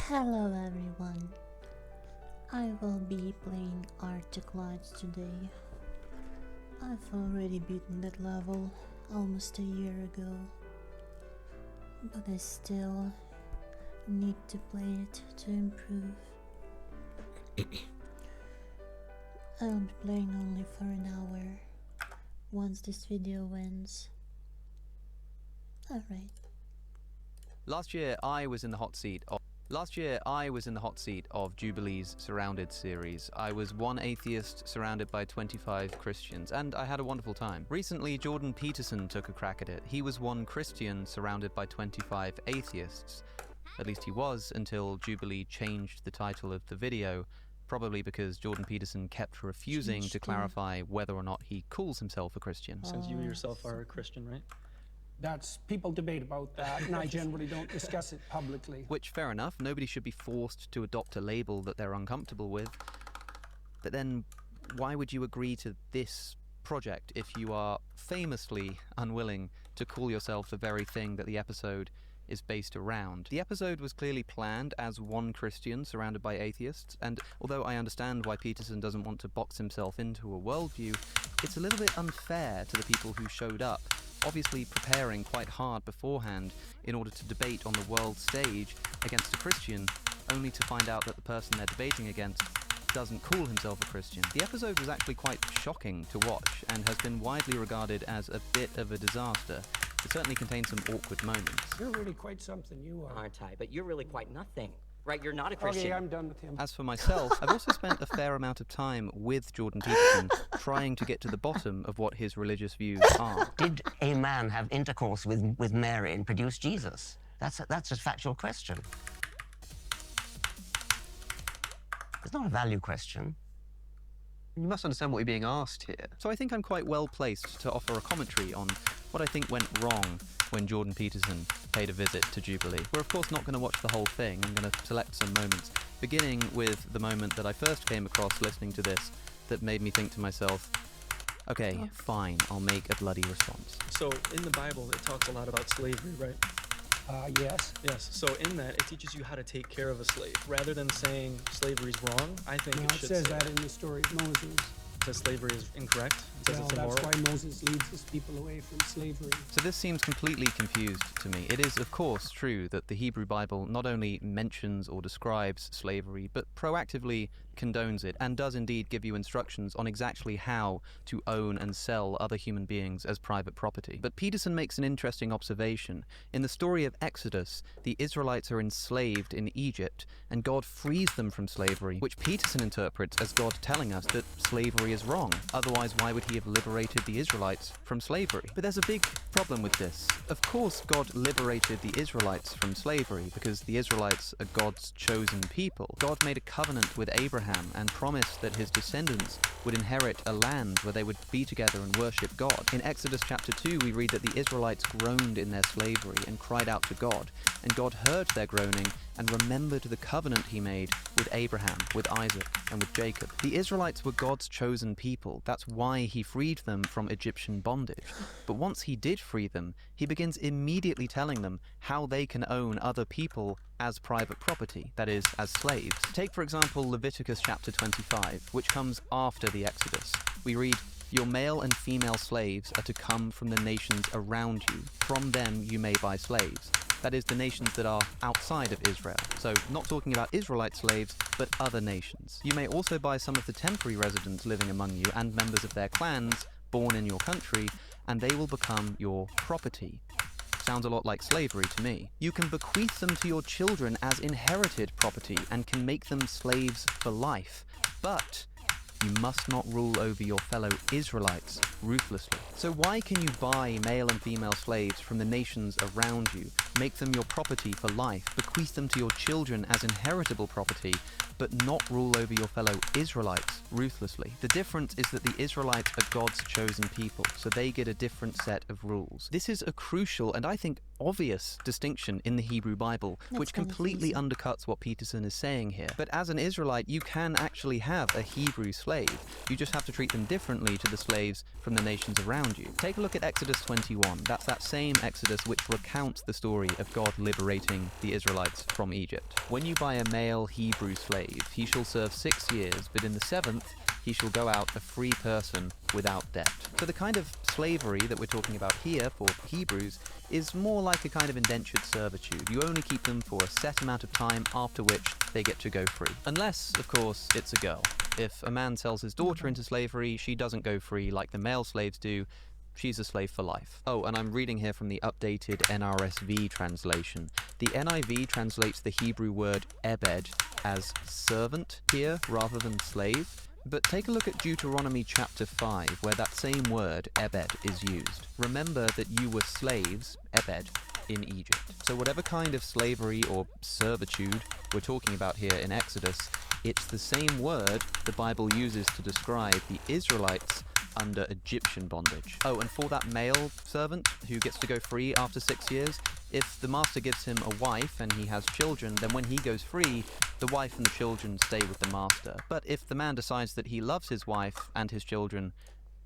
Hello everyone, I will be playing Arctic Lights today. I've already beaten that level almost a year ago, but I still need to play it to improve. I'll be playing only for an hour once this video ends. Alright. Last year I was in the hot seat of Jubilee's Surrounded series. I was one atheist surrounded by 25 Christians, and I had a wonderful time. Recently, Jordan Peterson took a crack at it. He was one Christian surrounded by 25 atheists. At least he was, until Jubilee changed the title of the video, probably because Jordan Peterson kept refusing to clarify whether or not he calls himself a Christian. Since you yourself are a Christian, right? People debate about that, and I generally don't discuss it publicly. Which, fair enough, nobody should be forced to adopt a label that they're uncomfortable with. But then, why would you agree to this project if you are famously unwilling to call yourself the very thing that the episode is based around? The episode was clearly planned as one Christian surrounded by atheists, and although I understand why Peterson doesn't want to box himself into a worldview, it's a little bit unfair to the people who showed up, obviously preparing quite hard beforehand in order to debate on the world stage against a Christian, only to find out that the person they're debating against doesn't call himself a Christian. The episode was actually quite shocking to watch and has been widely regarded as a bit of a disaster. It certainly contains some awkward moments. You're really quite something, you are. Aren't I? But you're really quite nothing. Right, you're not a Christian. Okay, I'm done with him. As for myself, I've also spent a fair amount of time with Jordan Peterson trying to get to the bottom of what his religious views are. Did a man have intercourse with Mary and produce Jesus? That's a factual question. It's not a value question. You must understand what you're being asked here. So I think I'm quite well placed to offer a commentary on what I think went wrong when Jordan Peterson paid a visit to Jubilee. We're of course not going to watch the whole thing. I'm going to select some moments, beginning with the moment that I first came across listening to this that made me think to myself, okay, fine, I'll make a bloody response. So in the Bible, it talks a lot about slavery, right? Yes. Yes. So in that, it teaches you how to take care of a slave. Rather than saying slavery is wrong, I think No, it it should says say that in the story of Moses. that slavery is incorrect. It says Well, it's immoral. that's why Moses leads his people away from slavery. So this seems completely confused to me. It is, of course, true that the Hebrew Bible not only mentions or describes slavery, but proactively condones it and does indeed give you instructions on exactly how to own and sell other human beings as private property. But Peterson makes an interesting observation. In the story of Exodus, the Israelites are enslaved in Egypt, and God frees them from slavery, which Peterson interprets as God telling us that slavery is wrong. Otherwise, why would he have liberated the Israelites from slavery? But there's a big problem with this. Of course, God liberated the Israelites from slavery because the Israelites are God's chosen people. God made a covenant with Abraham and promised that his descendants would inherit a land where they would be together and worship God. In Exodus chapter 2, we read that the Israelites groaned in their slavery and cried out to God, and God heard their groaning and remembered the covenant he made with Abraham, with Isaac, and with Jacob. The Israelites were God's chosen people. That's why he freed them from Egyptian bondage. But once he did free them, he begins immediately telling them how they can own other people as private property, that is, as slaves. Take, for example, Leviticus chapter 25, which comes after the Exodus. We read, "Your male and female slaves are to come from the nations around you. From them you may buy slaves." That is, the nations that are outside of Israel. So, not talking about Israelite slaves, but other nations. You may also buy some of the temporary residents living among you and members of their clans born in your country, and they will become your property. Sounds a lot like slavery to me. You can bequeath them to your children as inherited property and can make them slaves for life. But you must not rule over your fellow Israelites ruthlessly. So why can you buy male and female slaves from the nations around you, make them your property for life, bequeath them to your children as inheritable property, but not rule over your fellow Israelites ruthlessly? The difference is that the Israelites are God's chosen people, so they get a different set of rules. This is a crucial and I think obvious distinction in the Hebrew Bible, which completely undercuts what Peterson is saying here. But as an Israelite, you can actually have a Hebrew slave slave. You just have to treat them differently to the slaves from the nations around you. Take a look at Exodus 21. That's that same Exodus which recounts the story of God liberating the Israelites from Egypt. When you buy a male Hebrew slave, he shall serve 6 years, but in the 7th he shall go out a free person without debt. So the kind of slavery that we're talking about here for Hebrews is more like a kind of indentured servitude. You only keep them for a set amount of time, after which they get to go free. Unless, of course, it's a girl. If a man sells his daughter into slavery, she doesn't go free like the male slaves do. She's a slave for life. Oh, and I'm reading here from the updated NRSV translation. The NIV translates the Hebrew word ebed as servant here rather than slave. But take a look at Deuteronomy chapter 5, where that same word, ebed, is used. Remember that you were slaves, ebed, in Egypt. So whatever kind of slavery or servitude we're talking about here in Exodus, it's the same word the Bible uses to describe the Israelites under Egyptian bondage. Oh, and for that male servant who gets to go free after 6 years, if the master gives him a wife and he has children, then when he goes free, the wife and the children stay with the master. But if the man decides that he loves his wife and his children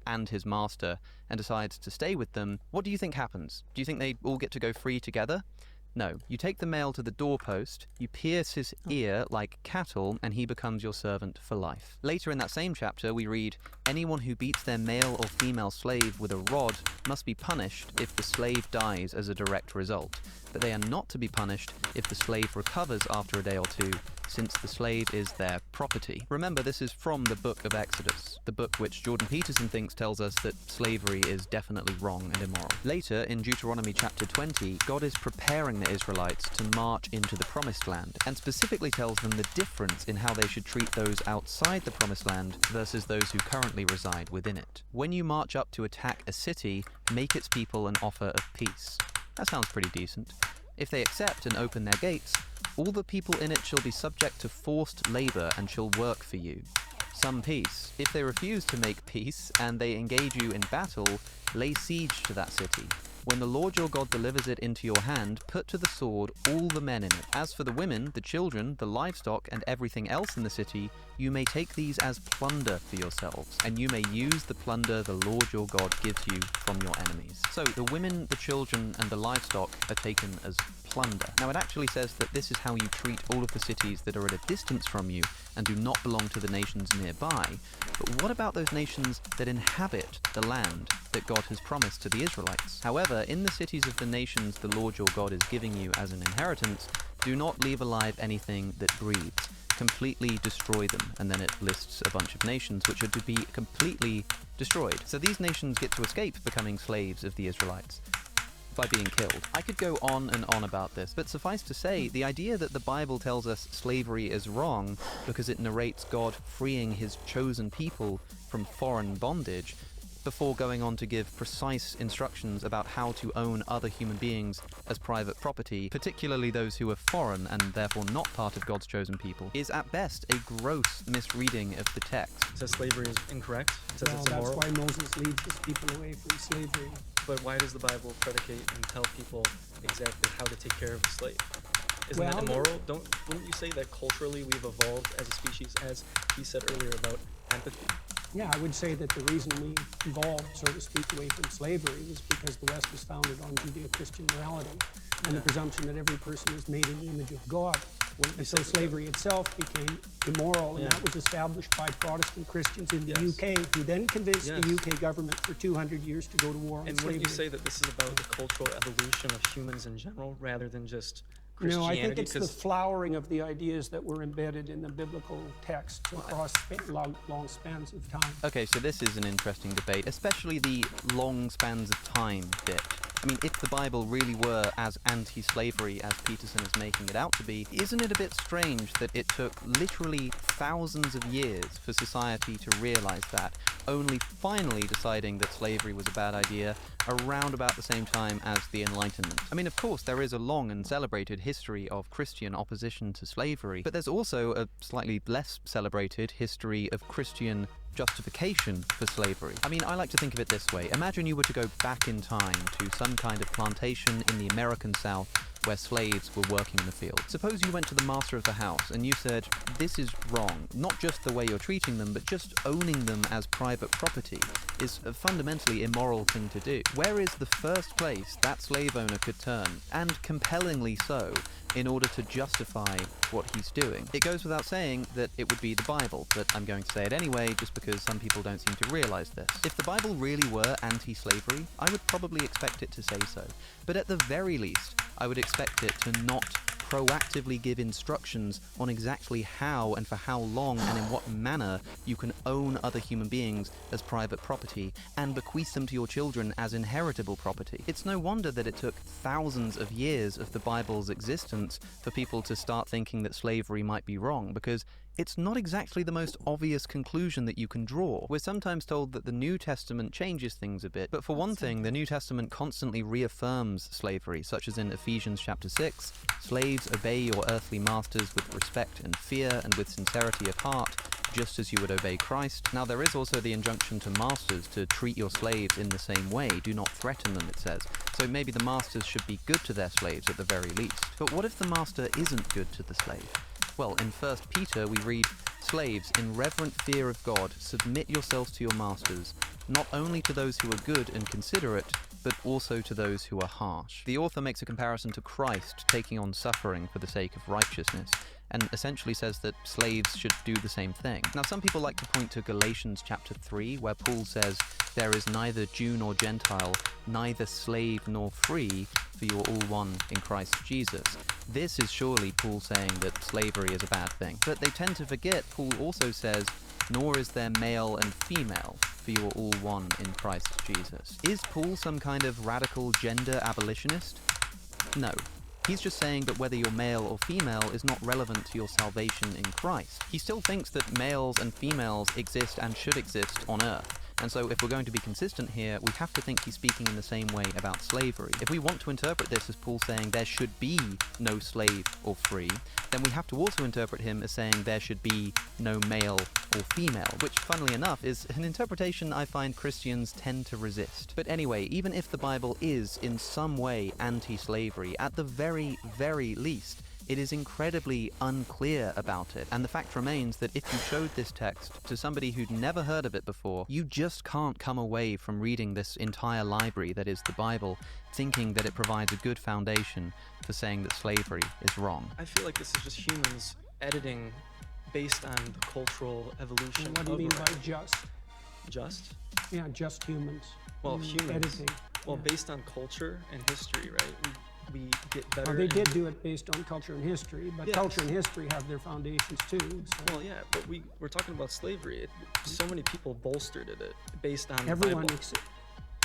and his master and decides to stay with them, what do you think happens? Do you think they all get to go free together? No, you take the male to the doorpost, you pierce his ear like cattle, and he becomes your servant for life. Later in that same chapter, we read, anyone who beats their male or female slave with a rod must be punished if the slave dies as a direct result, but they are not to be punished if the slave recovers after a day or two, since the slave is their property. Remember, this is from the book of Exodus, the book which Jordan Peterson thinks tells us that slavery is definitely wrong and immoral. Later, in Deuteronomy chapter 20, God is preparing the Israelites to march into the Promised Land, and specifically tells them the difference in how they should treat those outside the Promised Land versus those who currently reside within it. When you march up to attack a city, make its people an offer of peace. That sounds pretty decent. If they accept and open their gates, all the people in it shall be subject to forced labor and shall work for you. Some peace. If they refuse to make peace and they engage you in battle, lay siege to that city. When the Lord your God delivers it into your hand, put to the sword all the men in it. As for the women, the children, the livestock, and everything else in the city, you may take these as plunder for yourselves, and you may use the plunder the Lord your God gives you from your enemies. So the women, the children, and the livestock are taken as plunder. Now it actually says that this is how you treat all of the cities that are at a distance from you and do not belong to the nations nearby. But what about those nations that inhabit the land that God has promised to the Israelites? However, in the cities of the nations the Lord your God is giving you as an inheritance, do not leave alive anything that breathes. Completely destroy them. And then it lists a bunch of nations which are to be completely destroyed. So these nations get to escape becoming slaves of the Israelites by being killed. I could go on and on about this, but suffice to say, the idea that the Bible tells us slavery is wrong because it narrates God freeing his chosen people from foreign bondage before going on to give precise instructions about how to own other human beings as private property, particularly those who are foreign and therefore not part of God's chosen people, is at best a gross misreading of the text. It says slavery is incorrect. It says Well, it's that's immoral. why Moses leads his people away from slavery. But why does the Bible predicate and tell people exactly how to take care of a slave? Isn't Well, that immoral? Wouldn't you say that culturally we've evolved as a species, as he said earlier about empathy? Yeah, I would say that the reason we evolved, so to speak, away from slavery was because the West was founded on Judeo-Christian morality and the presumption that every person is made in the image of God. And so slavery itself became immoral, and that was established by Protestant Christians in the UK, who then convinced the UK government for 200 years to go to war on slavery. And wouldn't you say that this is about the cultural evolution of humans in general, rather than just Christianity? No, I think it's the flowering of the ideas that were embedded in the biblical texts across long spans of time. Okay, so this is an interesting debate, especially the long spans of time bit. I mean, if the Bible really were as anti-slavery as Peterson is making it out to be, isn't it a bit strange that it took literally thousands of years for society to realize that, only finally deciding that slavery was a bad idea around about the same time as the Enlightenment? I mean, of course, there is a long and celebrated history of Christian opposition to slavery, but there's also a slightly less celebrated history of Christian justification for slavery. I mean, I like to think of it this way. Imagine you were to go back in time to some kind of plantation in the American South where slaves were working in the field. Suppose you went to the master of the house and you said, this is wrong. Not just the way you're treating them, but just owning them as private property is a fundamentally immoral thing to do. Where is the first place that slave owner could turn, and compellingly so, in order to justify what he's doing? It goes without saying that it would be the Bible, but I'm going to say it anyway just because some people don't seem to realize this. If the Bible really were anti-slavery, I would probably expect it to say so. But at the very least, I would expect it to not proactively give instructions on exactly how and for how long and in what manner you can own other human beings as private property and bequeath them to your children as inheritable property. It's no wonder that it took thousands of years of the Bible's existence for people to start thinking that slavery might be wrong, because it's not exactly the most obvious conclusion that you can draw. We're sometimes told that the New Testament changes things a bit, but for one thing, the New Testament constantly reaffirms slavery, such as in Ephesians chapter 6, slaves, obey your earthly masters with respect and fear and with sincerity of heart, just as you would obey Christ. Now there is also the injunction to masters to treat your slaves in the same way. Do not threaten them, it says. So maybe the masters should be good to their slaves at the very least. But what if the master isn't good to the slave? Well, in 1 Peter we read, "Slaves, in reverent fear of God, submit yourselves to your masters, not only to those who are good and considerate, but also to those who are harsh." The author makes a comparison to Christ taking on suffering for the sake of righteousness, and essentially says that slaves should do the same thing. Now, some people like to point to Galatians chapter 3, where Paul says, "There is neither Jew nor Gentile, neither slave nor free, for you are all one in Christ Jesus." This is surely Paul saying that slavery is a bad thing. But they tend to forget Paul also says, "Nor is there male and female, for you are all one in Christ Jesus." Is Paul some kind of radical gender abolitionist? No. He's just saying that whether you're male or female is not relevant to your salvation in Christ. He still thinks that males and females exist and should exist on earth. And so if we're going to be consistent here, we have to think he's speaking in the same way about slavery. If we want to interpret this as Paul saying there should be no slave or free, then we have to also interpret him as saying there should be no male or female, which, funnily enough, is an interpretation I find Christians tend to resist. But anyway, even if the Bible is in some way anti-slavery, at the very, very least, it is incredibly unclear about it, and the fact remains that if you showed this text to somebody who'd never heard of it before, you just can't come away from reading this entire library that is the Bible thinking that it provides a good foundation for saying that slavery is wrong. I feel like this is just humans editing based on the cultural evolution. And what do you mean by just? Just? Yeah, just humans. Well, humans. Editing. Well, yeah. based on culture and history, right? We get better. Well, they did do it based on culture and history, but Yes. culture and history have their foundations too. So. Well, yeah, but we're talking about slavery. So many people bolstered it based on Everyone the Bible.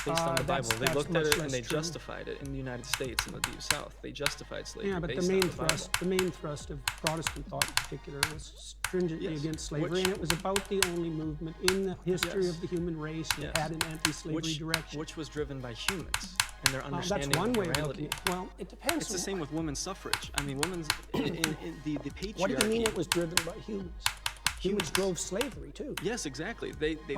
Based on the Bible. They that's looked at much it and less they true. justified it in the United States and the Deep South. They justified slavery Yeah, but based the main on the Bible. thrust of Protestant thought in particular was stringently Yes. against slavery, Which- and it was about the only movement in the history Yes. of the human race that Yes. had an anti-slavery direction. Which was driven by humans and their That's understanding one of way of morality. looking at it. Well, it depends. It's the on same with women's suffrage. I mean, women's in the patriarchy. What do you mean it was driven by humans? Humans drove slavery too. Yes, exactly.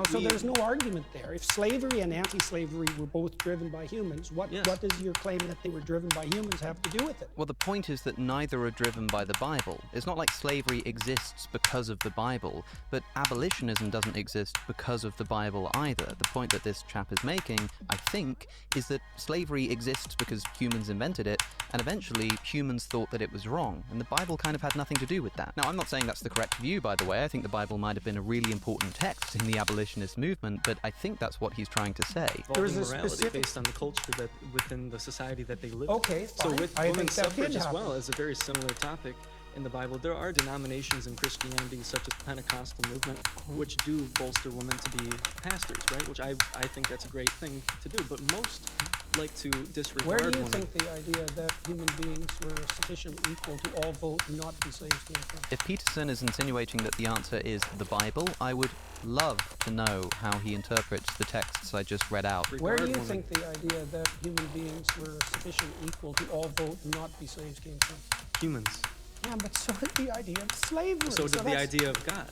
So there's no argument there. If slavery and anti-slavery were both driven by humans, what does your claim that they were driven by humans have to do with it? Well, the point is that neither are driven by the Bible. It's not like slavery exists because of the Bible, but abolitionism doesn't exist because of the Bible either. The point that this chap is making, I think, is that slavery exists because humans invented it, and eventually humans thought that it was wrong, and the Bible kind of had nothing to do with that. Now, I'm not saying that's the correct view, by the way. I think the Bible might have been a really important text in the abolitionist movement, but I think that's what he's trying to say. There's a morality specific- based on the culture that within the society that they live Okay, in. So fine. with I think women's that did suffrage as happen. well is a very similar topic in the Bible. There are denominations in Christianity such as the Pentecostal movement which do bolster women to be pastors, right? Which I think that's a great thing to do, but most like to disregard Where do you women. think the idea that human beings were sufficiently equal to all vote and not be slaves came from? If Peterson is insinuating that the answer is the Bible, I would love to know how he interprets the texts I just read out. Where do Regard you women. think the idea that human beings were sufficiently equal to all vote and not be slaves came from? Humans. Yeah, but so did the idea of slavery. So did the that's- idea of God.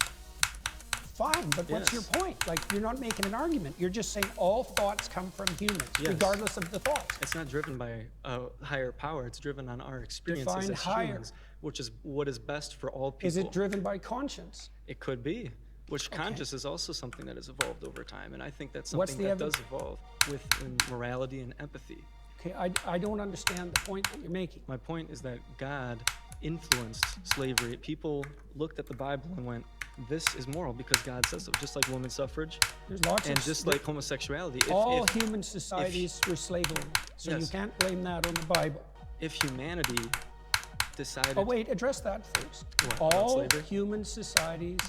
Fine, but what's your point? Like, you're not making an argument. You're just saying all thoughts come from humans, regardless of the thoughts. It's not driven by a higher power. It's driven on our experiences Define as higher. humans, which is what is best for all people. Is it driven by conscience? It could be. Which conscience is also something that has evolved over time, and I think that's What's something the that does evolve within morality and empathy. Okay, I don't understand the point that you're making. My point is that God influenced slavery. People looked at the Bible and went, this is moral because God says so, just like women's suffrage. There's lots and of just like homosexuality. All human societies were slave-owned, so you can't blame that on the Bible. If humanity decided... Oh wait, address that first. What, all human societies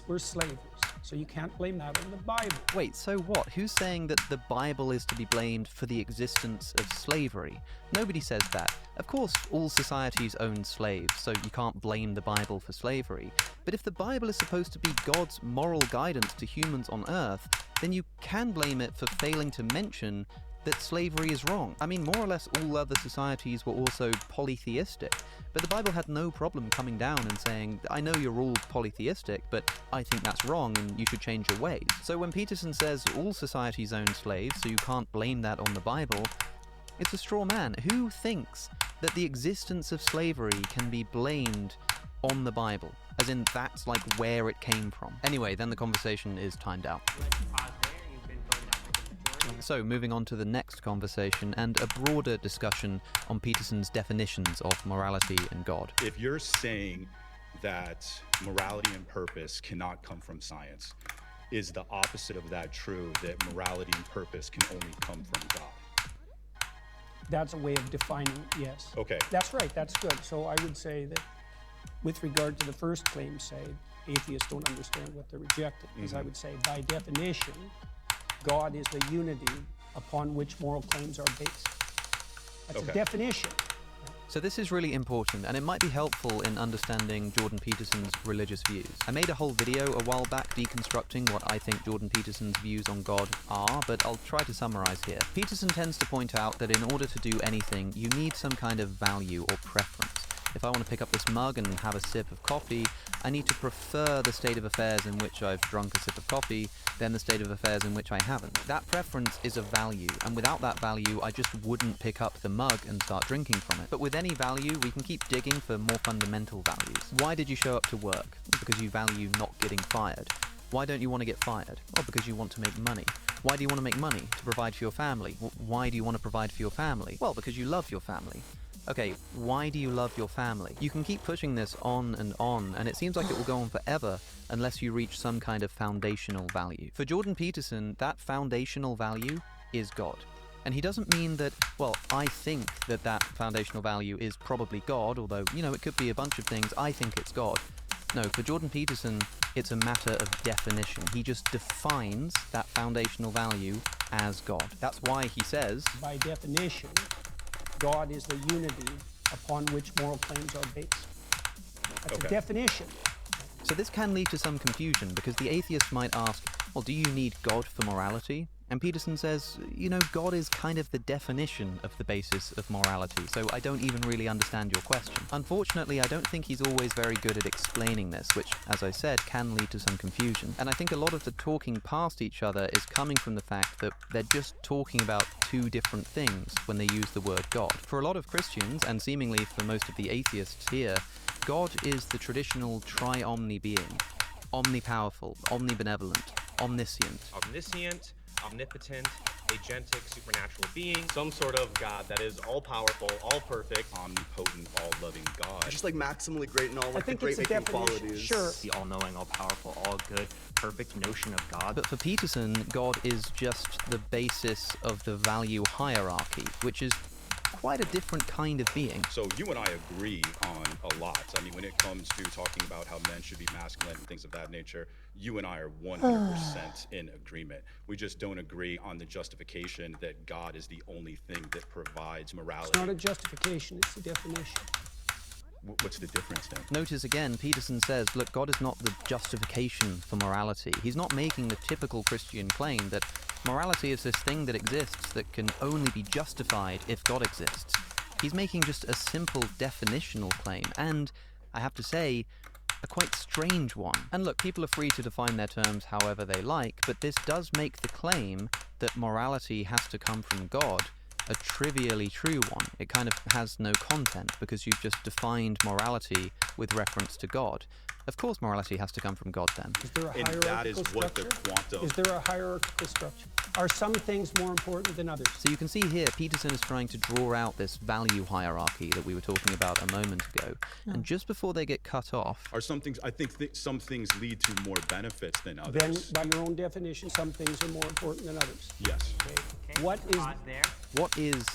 were slavers, so you can't blame that on the Bible. Wait, so what? Who's saying that the Bible is to be blamed for the existence of slavery? Nobody says that. Of course, all societies own slaves, so you can't blame the Bible for slavery. But if the Bible is supposed to be God's moral guidance to humans on Earth, then you can blame it for failing to mention that slavery is wrong. I mean, more or less all other societies were also polytheistic, but the Bible had no problem coming down and saying, I know you're all polytheistic, but I think that's wrong and you should change your ways. So when Peterson says all societies own slaves, so you can't blame that on the Bible, it's a straw man. Who thinks that the existence of slavery can be blamed on the Bible? As in, that's like where it came from. Anyway, then the conversation is timed out. So, moving on to the next conversation and a broader discussion on Peterson's definitions of morality and God. If you're saying that morality and purpose cannot come from science, is the opposite of that true, that morality and purpose can only come from God? That's a way of defining it, yes. Okay. That's right, that's good. So I would say that with regard to the first claim, say, atheists don't understand what they're rejecting, because I would say, by definition, God is the unity upon which moral claims are based. That's a definition. So this is really important, and it might be helpful in understanding Jordan Peterson's religious views. I made a whole video a while back deconstructing what I think Jordan Peterson's views on God are, but I'll try to summarize here. Peterson tends to point out that in order to do anything, you need some kind of value or preference. If I want to pick up this mug and have a sip of coffee, I need to prefer the state of affairs in which I've drunk a sip of coffee than the state of affairs in which I haven't. That preference is a value, and without that value, I just wouldn't pick up the mug and start drinking from it. But with any value, we can keep digging for more fundamental values. Why did you show up to work? Because you value not getting fired. Why don't you want to get fired? Well, because you want to make money. Why do you want to make money? To provide for your family. Why do you want to provide for your family? Well, because you love your family. Okay, why do you love your family? You can keep pushing this on, and it seems like it will go on forever unless you reach some kind of foundational value. For Jordan Peterson, that foundational value is God. And he doesn't mean that, well, I think that that foundational value is probably God, although, you know, it could be a bunch of things. I think it's God. No, for Jordan Peterson, it's a matter of definition. He just defines that foundational value as God. That's why he says, by definition, God is the unity upon which moral claims are based. That's a definition. So this can lead to some confusion, because the atheist might ask, well, do you need God for morality? And Peterson says, you know, God is kind of the definition of the basis of morality, so I don't even really understand your question. Unfortunately, I don't think he's always very good at explaining this, which, as I said, can lead to some confusion. And I think a lot of the talking past each other is coming from the fact that they're just talking about two different things when they use the word God. For a lot of Christians, and seemingly for most of the atheists here, God is the traditional tri-omni being. Omnipowerful, omnibenevolent, omniscient. Omniscient, omnipotent, agentic, supernatural being, some sort of God that is all-powerful, all-perfect, omnipotent, all-loving God. Just like maximally great in all like I think the it's a great-making definition. qualities. Sure. The all-knowing, all-powerful, all-good, perfect notion of God. But for Peterson, God is just the basis of the value hierarchy, which is quite a different kind of being. So you and I agree on a lot. I mean, when it comes to talking about how men should be masculine and things of that nature, you and I are 100% in agreement. We just don't agree on the justification that God is the only thing that provides morality. It's not a justification, it's a definition. What's the difference then? Notice again, Peterson says, look, God is not the justification for morality. He's not making the typical Christian claim that morality is this thing that exists that can only be justified if God exists. He's making just a simple definitional claim, and I have to say, a quite strange one. And look, people are free to define their terms however they like, but this does make the claim that morality has to come from God a trivially true one. It kind of has no content because you've just defined morality with reference to God. Of course morality has to come from God then. Is there a And hierarchical that is what the structure? quantum. Is there a hierarchical structure? Are some things more important than others? So you can see here, Peterson is trying to draw out this value hierarchy that we were talking about a moment ago. And just before they get cut off... Are some things, I think some things lead to more benefits than others. Then, by your own definition, some things are more important than others. Yes. Okay. What is... Pause there. What is...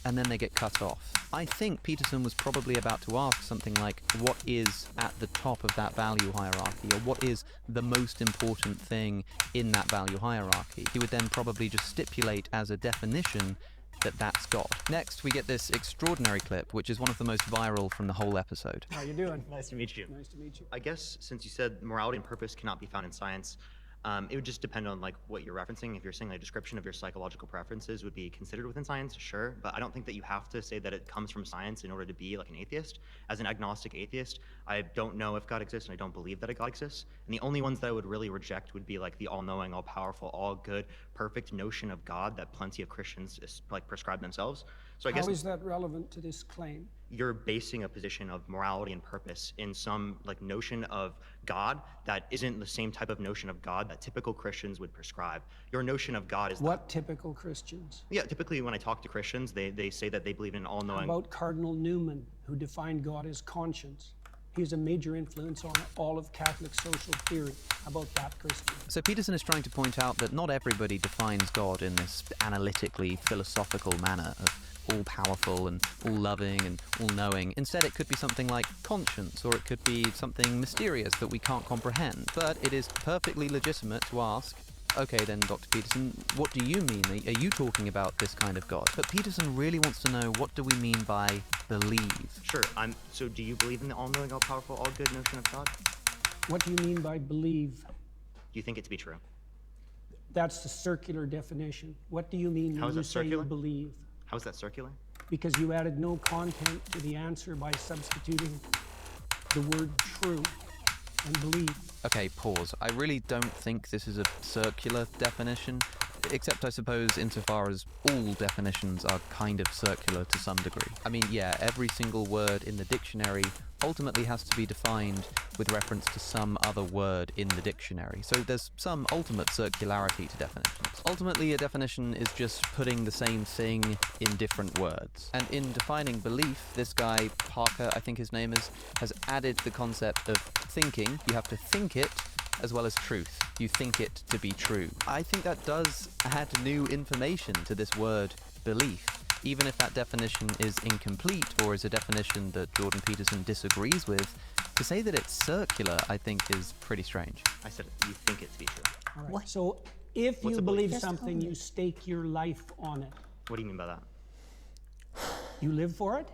and then they get cut off. I think Peterson was probably about to ask something like, what is at the top of that value hierarchy, or what is the most important thing in that value hierarchy? He would then probably just stipulate as a definition that that's God. Next, we get this extraordinary clip, which is one of the most viral from the whole episode. How you doing? Nice to meet you. Nice to meet you. I guess since you said morality and purpose cannot be found in science, it would just depend on like what you're referencing. If you're saying a description of your psychological preferences would be considered within science, sure, but I don't think that you have to say that it comes from science in order to be like an atheist. As an agnostic atheist, I don't know if God exists and I don't believe that a God exists. And the only ones that I would really reject would be like the all-knowing, all-powerful, all-good, perfect notion of God that plenty of Christians like prescribe themselves. So I guess How is that relevant to this claim? you're basing a position of morality and purpose in some like notion of God that isn't the same type of notion of God that typical Christians would prescribe. Your notion of God is What typical Christians? Yeah, typically when I talk to Christians, they say that they believe in How all-knowing. about Cardinal Newman, who defined God as conscience? He's a major influence on all of Catholic social theory. How about that, Christian? So Peterson is trying to point out that not everybody defines God in this analytically philosophical manner of all-powerful and all-loving and all-knowing. Instead, it could be something like conscience, or it could be something mysterious that we can't comprehend. But it is perfectly legitimate to ask, okay then, Dr. Peterson, what do you mean? Are you talking about this kind of God? But Peterson really wants to know, what do we mean by believe? Sure, so do you believe in the all-knowing, all-powerful, all-good notion of God? What do you mean by believe? Do you think it to be true? That's the circular definition. What do you mean How when is you that say you circular? believe? How is that circular? Because you added no content to the answer by substituting the word true and believe. Okay, pause. I really don't think this is a circular definition, except I suppose insofar as all definitions are kind of circular to some degree. I mean, yeah, every single word in the dictionary ultimately has to be defined with reference to some other word in the dictionary. So there's some ultimate circularity to definitions. Ultimately, a definition is just putting the same thing in different words. And in defining belief, this guy, Parker, I think his name is, has added the concept of thinking. You have to think it as well as truth. You think it to be true. I think that does add new information to this word belief. Even if that definition is incomplete or is a definition that Jordan Peterson disagrees with, to say that it's circular, I think, is pretty strange. I said you think it to be true. All right. What? So if What's you a belief? believe Just something, hold you it. stake your life on it. What do you mean by that? You live for it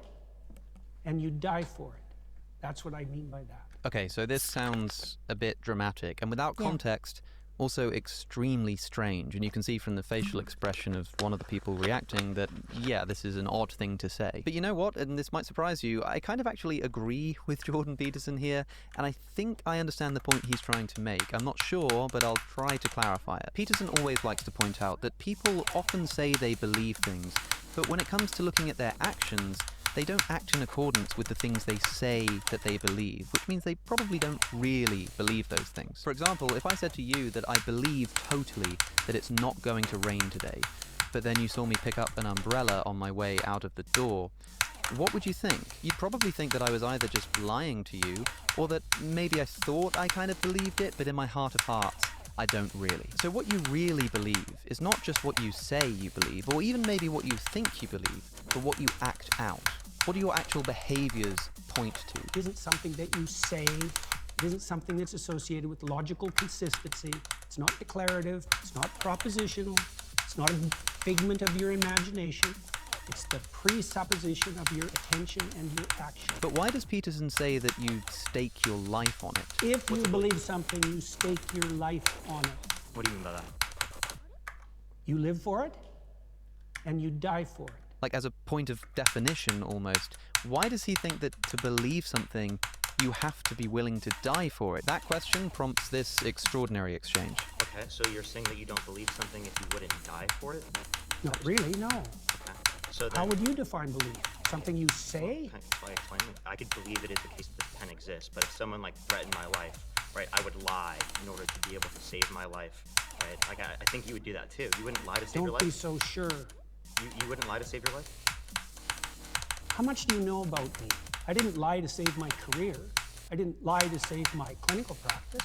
and you die for it. That's what I mean by that. Okay, so this sounds a bit dramatic, and without Yeah. context, also extremely strange. And you can see from the facial expression of one of the people reacting that, yeah, this is an odd thing to say. But you know what? And this might surprise you, I kind of actually agree with Jordan Peterson here, and I think I understand the point he's trying to make. I'm not sure, but I'll try to clarify it. Peterson always likes to point out that people often say they believe things, but when it comes to looking at their actions, they don't act in accordance with the things they say that they believe, which means they probably don't really believe those things. For example, if I said to you that I believe totally that it's not going to rain today, but then you saw me pick up an umbrella on my way out of the door, what would you think? You'd probably think that I was either just lying to you, or that maybe I thought I kind of believed it, but in my heart of hearts, I don't really. So what you really believe is not just what you say you believe, or even maybe what you think you believe, but what you act out. What do your actual behaviors point to? It isn't something that you say. It isn't something that's associated with logical consistency. It's not declarative. It's not propositional. It's not a figment of your imagination. It's the presupposition of your attention and your action. But why does Peterson say that you stake your life on it? If you believe something, you stake your life on it. What do you mean by that? You live for it and you die for it. Like as a point of definition almost, why does he think that to believe something you have to be willing to die for it? That question prompts this extraordinary exchange. Okay, so you're saying that you don't believe something if you wouldn't die for it? Not really, no. Okay. So then, How would you define belief? Something you say? By explaining, I could believe it is the case that the pen exists, but if someone like threatened my life, right, I would lie in order to be able to save my life, right? Like I think you would do that too. You wouldn't lie to save your Don't life. be so sure. You wouldn't lie to save your life? How much do you know about me? I didn't lie to save my career. I didn't lie to save my clinical practice.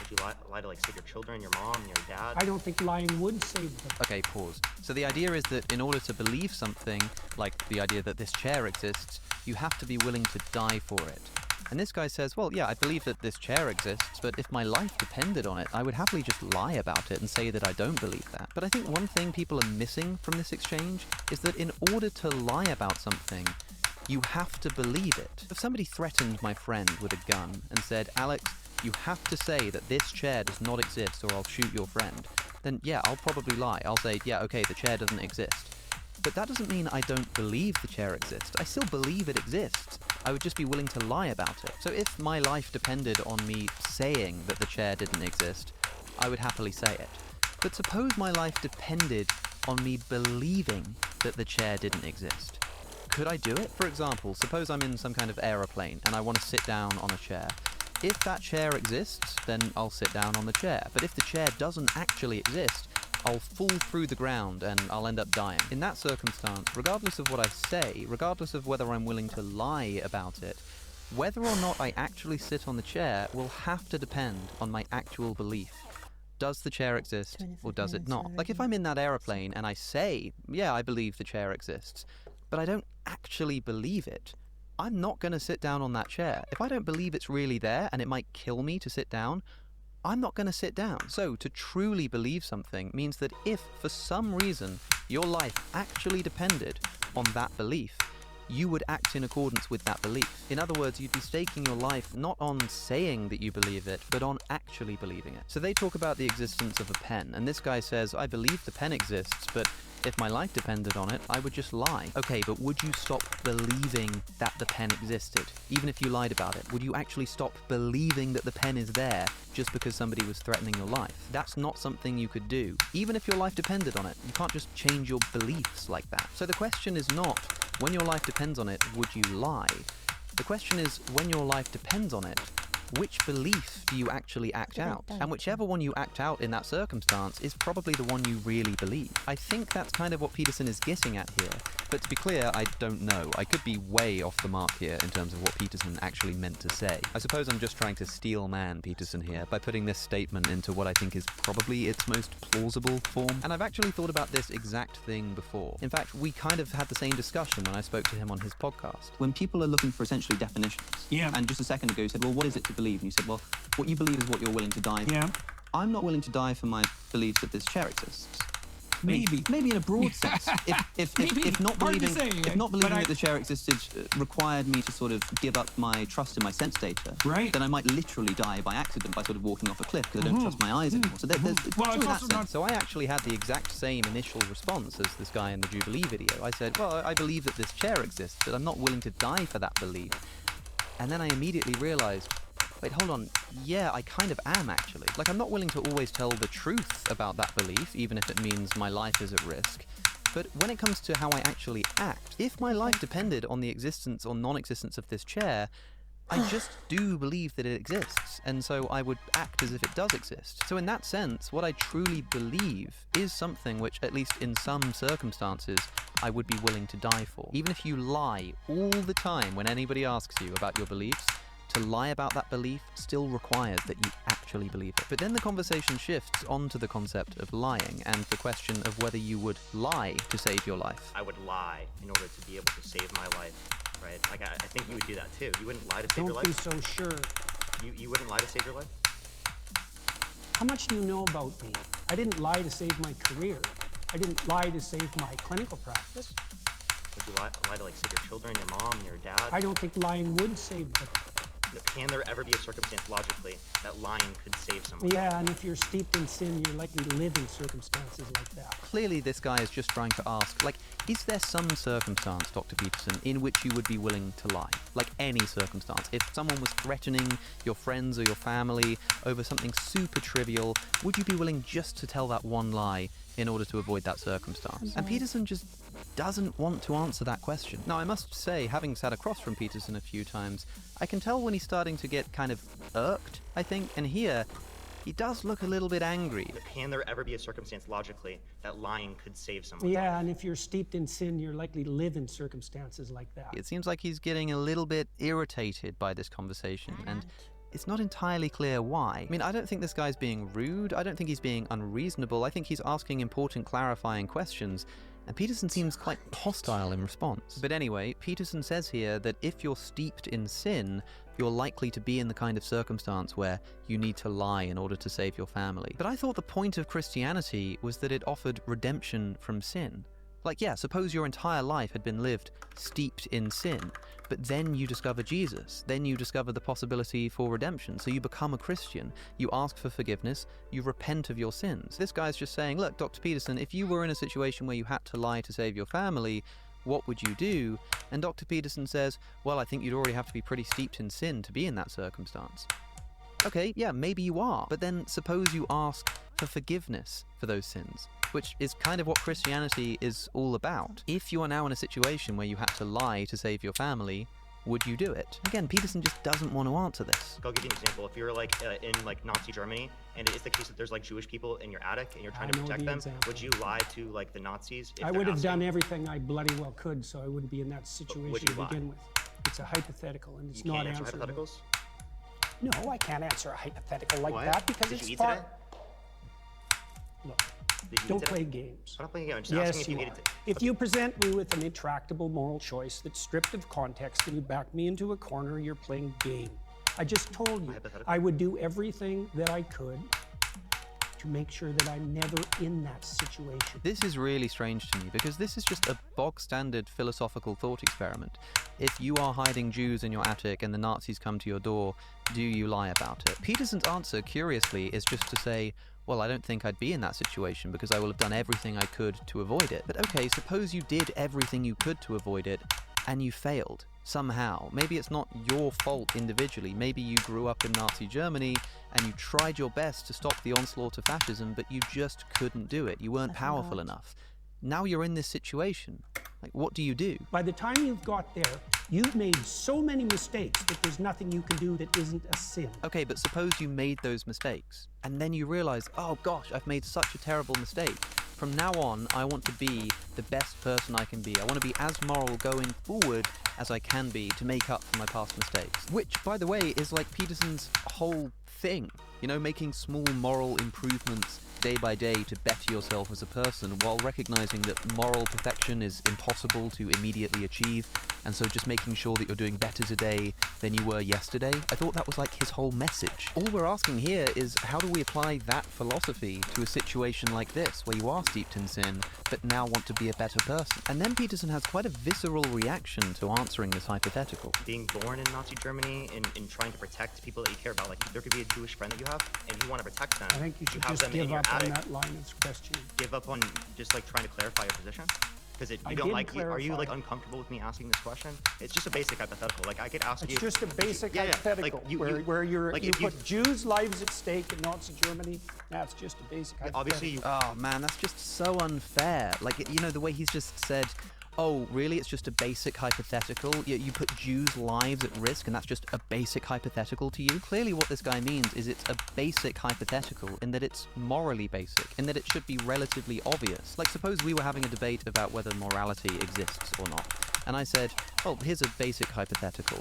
Would you lie to like save your children, your mom, your dad? I don't think lying would save them. Okay, pause. So the idea is that in order to believe something, like the idea that this chair exists, you have to be willing to die for it. And this guy says, well, yeah, I believe that this chair exists, but if my life depended on it, I would happily just lie about it and say that I don't believe that. But I think one thing people are missing from this exchange is that in order to lie about something, you have to believe it. If somebody threatened my friend with a gun and said, Alex, you have to say that this chair does not exist or I'll shoot your friend, then yeah, I'll probably lie. I'll say, yeah, okay, the chair doesn't exist. But that doesn't mean I don't believe the chair exists. I still believe it exists. I would just be willing to lie about it. So if my life depended on me saying that the chair didn't exist, I would happily say it. But suppose my life depended on me believing that the chair didn't exist. Could I do it? For example, suppose I'm in some kind of aeroplane and I want to sit down on a chair. If that chair exists, then I'll sit down on the chair. But if the chair doesn't actually exist, I'll fall through the ground and I'll end up dying. In that circumstance, regardless of what I say, regardless of whether I'm willing to lie about it, whether or not I actually sit on the chair will have to depend on my actual belief. Does the chair exist or does it not? Like if I'm in that aeroplane and I say, yeah, I believe the chair exists, but I don't actually believe it, I'm not going to sit down on that chair. If I don't believe it's really there and it might kill me to sit down, I'm not going to sit down. So to truly believe something means that if for some reason your life actually depended on that belief, you would act in accordance with that belief. In other words, you'd be staking your life not on saying that you believe it, but on actually believing it. So they talk about the existence of a pen, and this guy says, I believe the pen exists, but if my life depended on it, I would just lie. Okay, but would you stop believing that the pen existed? Even if you lied about it, would you actually stop believing that the pen is there just because somebody was threatening your life? That's not something you could do. Even if your life depended on it, you can't just change your beliefs like that. So the question is not, when your life depends on it, would you lie? The question is, when your life depends on it, which belief do you actually act out? And whichever one you act out in that circumstance is probably the one you really believe. I think that's kind of what Peterson is getting at here. But to be clear, I don't know. I could be way off the mark here in terms of what Peterson actually meant to say. I suppose I'm just trying to steel man Peterson here by putting this statement into what I think is probably its most plausible form. And I've actually thought about this exact thing before. In fact, we kind of had the same discussion when I spoke to him on his podcast. When people are looking for essentially definitions, and just a second ago you said, well, what is it to believe? And you said, well, what you believe is what you're willing to die for. I'm not willing to die for my belief that this chair exists. Maybe in a broad sense. If not believing that the chair existed required me to sort of give up my trust in my sense data, then I might literally die by accident by sort of walking off a cliff because I don't trust my eyes anymore. So So I actually had the exact same initial response as this guy in the Jubilee video. I said, well, I believe that this chair exists, but I'm not willing to die for that belief. And then I immediately realized, wait, hold on, yeah, I kind of am actually. Like, I'm not willing to always tell the truth about that belief, even if it means my life is at risk. But when it comes to how I actually act, if my life depended on the existence or non-existence of this chair, I just do believe that it exists, and so I would act as if it does exist. So in that sense, what I truly believe is something which, at least in some circumstances, I would be willing to die for. Even if you lie all the time when anybody asks you about your beliefs, to lie about that belief still requires that you actually believe it. But then the conversation shifts onto the concept of lying and the question of whether you would lie to save your life. I would lie in order to be able to save my life, right? Like, I think you would do that too. You wouldn't lie to save your life? Don't be so sure. You wouldn't lie to save your life? How much do you know about me? I didn't lie to save my career. I didn't lie to save my clinical practice. Would you lie to, like, save your children, your mom, your dad? I don't think lying would save them. Can there ever be a circumstance logically that lying could save someone? Yeah, and if you're steeped in sin, you're likely to live in circumstances like that. Clearly this guy is just trying to ask, like, is there some circumstance, Dr. Peterson, in which you would be willing to lie? Like any circumstance. If someone was threatening your friends or your family over something super trivial, would you be willing just to tell that one lie in order to avoid that circumstance? And Peterson just doesn't want to answer that question. Now, I must say, having sat across from Peterson a few times, I can tell when he's starting to get kind of irked, I think, and here, he does look a little bit angry. Can there ever be a circumstance logically that lying could save someone? Yeah, and if you're steeped in sin, you're likely to live in circumstances like that. It seems like he's getting a little bit irritated by this conversation, and it's not entirely clear why. I mean, I don't think this guy's being rude, I don't think he's being unreasonable, I think he's asking important clarifying questions, and Peterson seems quite hostile in response. But anyway, Peterson says here that if you're steeped in sin, you're likely to be in the kind of circumstance where you need to lie in order to save your family. But I thought the point of Christianity was that it offered redemption from sin. Like, yeah, suppose your entire life had been lived steeped in sin, but then you discover Jesus, then you discover the possibility for redemption, so you become a Christian, you ask for forgiveness, you repent of your sins. This guy's just saying, look, Dr. Peterson, if you were in a situation where you had to lie to save your family, what would you do? And Dr. Peterson says, well, I think you'd already have to be pretty steeped in sin to be in that circumstance. Okay, yeah, maybe you are, but then suppose you ask for forgiveness for those sins, which is kind of what Christianity is all about. If you are now in a situation where you had to lie to save your family, would you do it? Again, Peterson just doesn't want to answer this. I'll give you an example. If you're like in like Nazi Germany, and it is the case that there's like Jewish people in your attic and you're trying to protect them, would you lie to like the Nazis? I would have done everything I bloody well could, so I wouldn't be in that situation to begin with. It's a hypothetical, and it's not answerable. Hypotheticals? No, I can't answer a hypothetical like that because Did it's you eat far. today? Look, don't play games. I'm not playing a game. I'm just asking if you ate it. If you present me with an intractable moral choice that's stripped of context and you back me into a corner, you're playing game. I just told you I would do everything that I could to make sure that I'm never in that situation. This is really strange to me because this is just a bog-standard philosophical thought experiment. If you are hiding Jews in your attic and the Nazis come to your door, do you lie about it? Peterson's answer, curiously, is just to say, well, I don't think I'd be in that situation because I will have done everything I could to avoid it. But okay, suppose you did everything you could to avoid it and you failed somehow. Maybe it's not your fault individually. Maybe you grew up in Nazi Germany and you tried your best to stop the onslaught of fascism, but you just couldn't do it. You weren't powerful enough. Now you're in this situation. Like, what do you do? By the time you've got there, you've made so many mistakes that there's nothing you can do that isn't a sin. Okay, but suppose you made those mistakes, and then you realize, oh gosh, I've made such a terrible mistake. From now on, I want to be the best person I can be. I want to be as moral going forward as I can be to make up for my past mistakes. Which, by the way, is like Peterson's whole thing. You know, making small moral improvements day by day to better yourself as a person while recognizing that moral perfection is impossible to immediately achieve, and so just making sure that you're doing better today than you were yesterday. I thought that was like his whole message. All we're asking here is, how do we apply that philosophy to a situation like this, where you are steeped in sin, but now want to be a better person? And then Peterson has quite a visceral reaction to answering this hypothetical. Being born in Nazi Germany and trying to protect people that you care about, like there could be a Jewish friend that you have, and you want to protect them. I think you should have just them in give your up on attic. that line of questioning. Give up on just like trying to clarify your position? Because I you don't did like, are you like clarify. uncomfortable with me asking this question? It's just a basic hypothetical. Like I could ask you. It's just a basic Yeah, yeah. hypothetical Like, where you're, like you if you- put Jews' lives at stake in Nazi Germany. That's just a basic hypothetical. Obviously, you. Oh man, that's just so unfair. Like, you know, the way he's just said, oh, really, it's just a basic hypothetical? You put Jews' lives at risk and that's just a basic hypothetical to you? Clearly what this guy means is it's a basic hypothetical in that it's morally basic, in that it should be relatively obvious. Like, suppose we were having a debate about whether morality exists or not, and I said, oh, here's a basic hypothetical.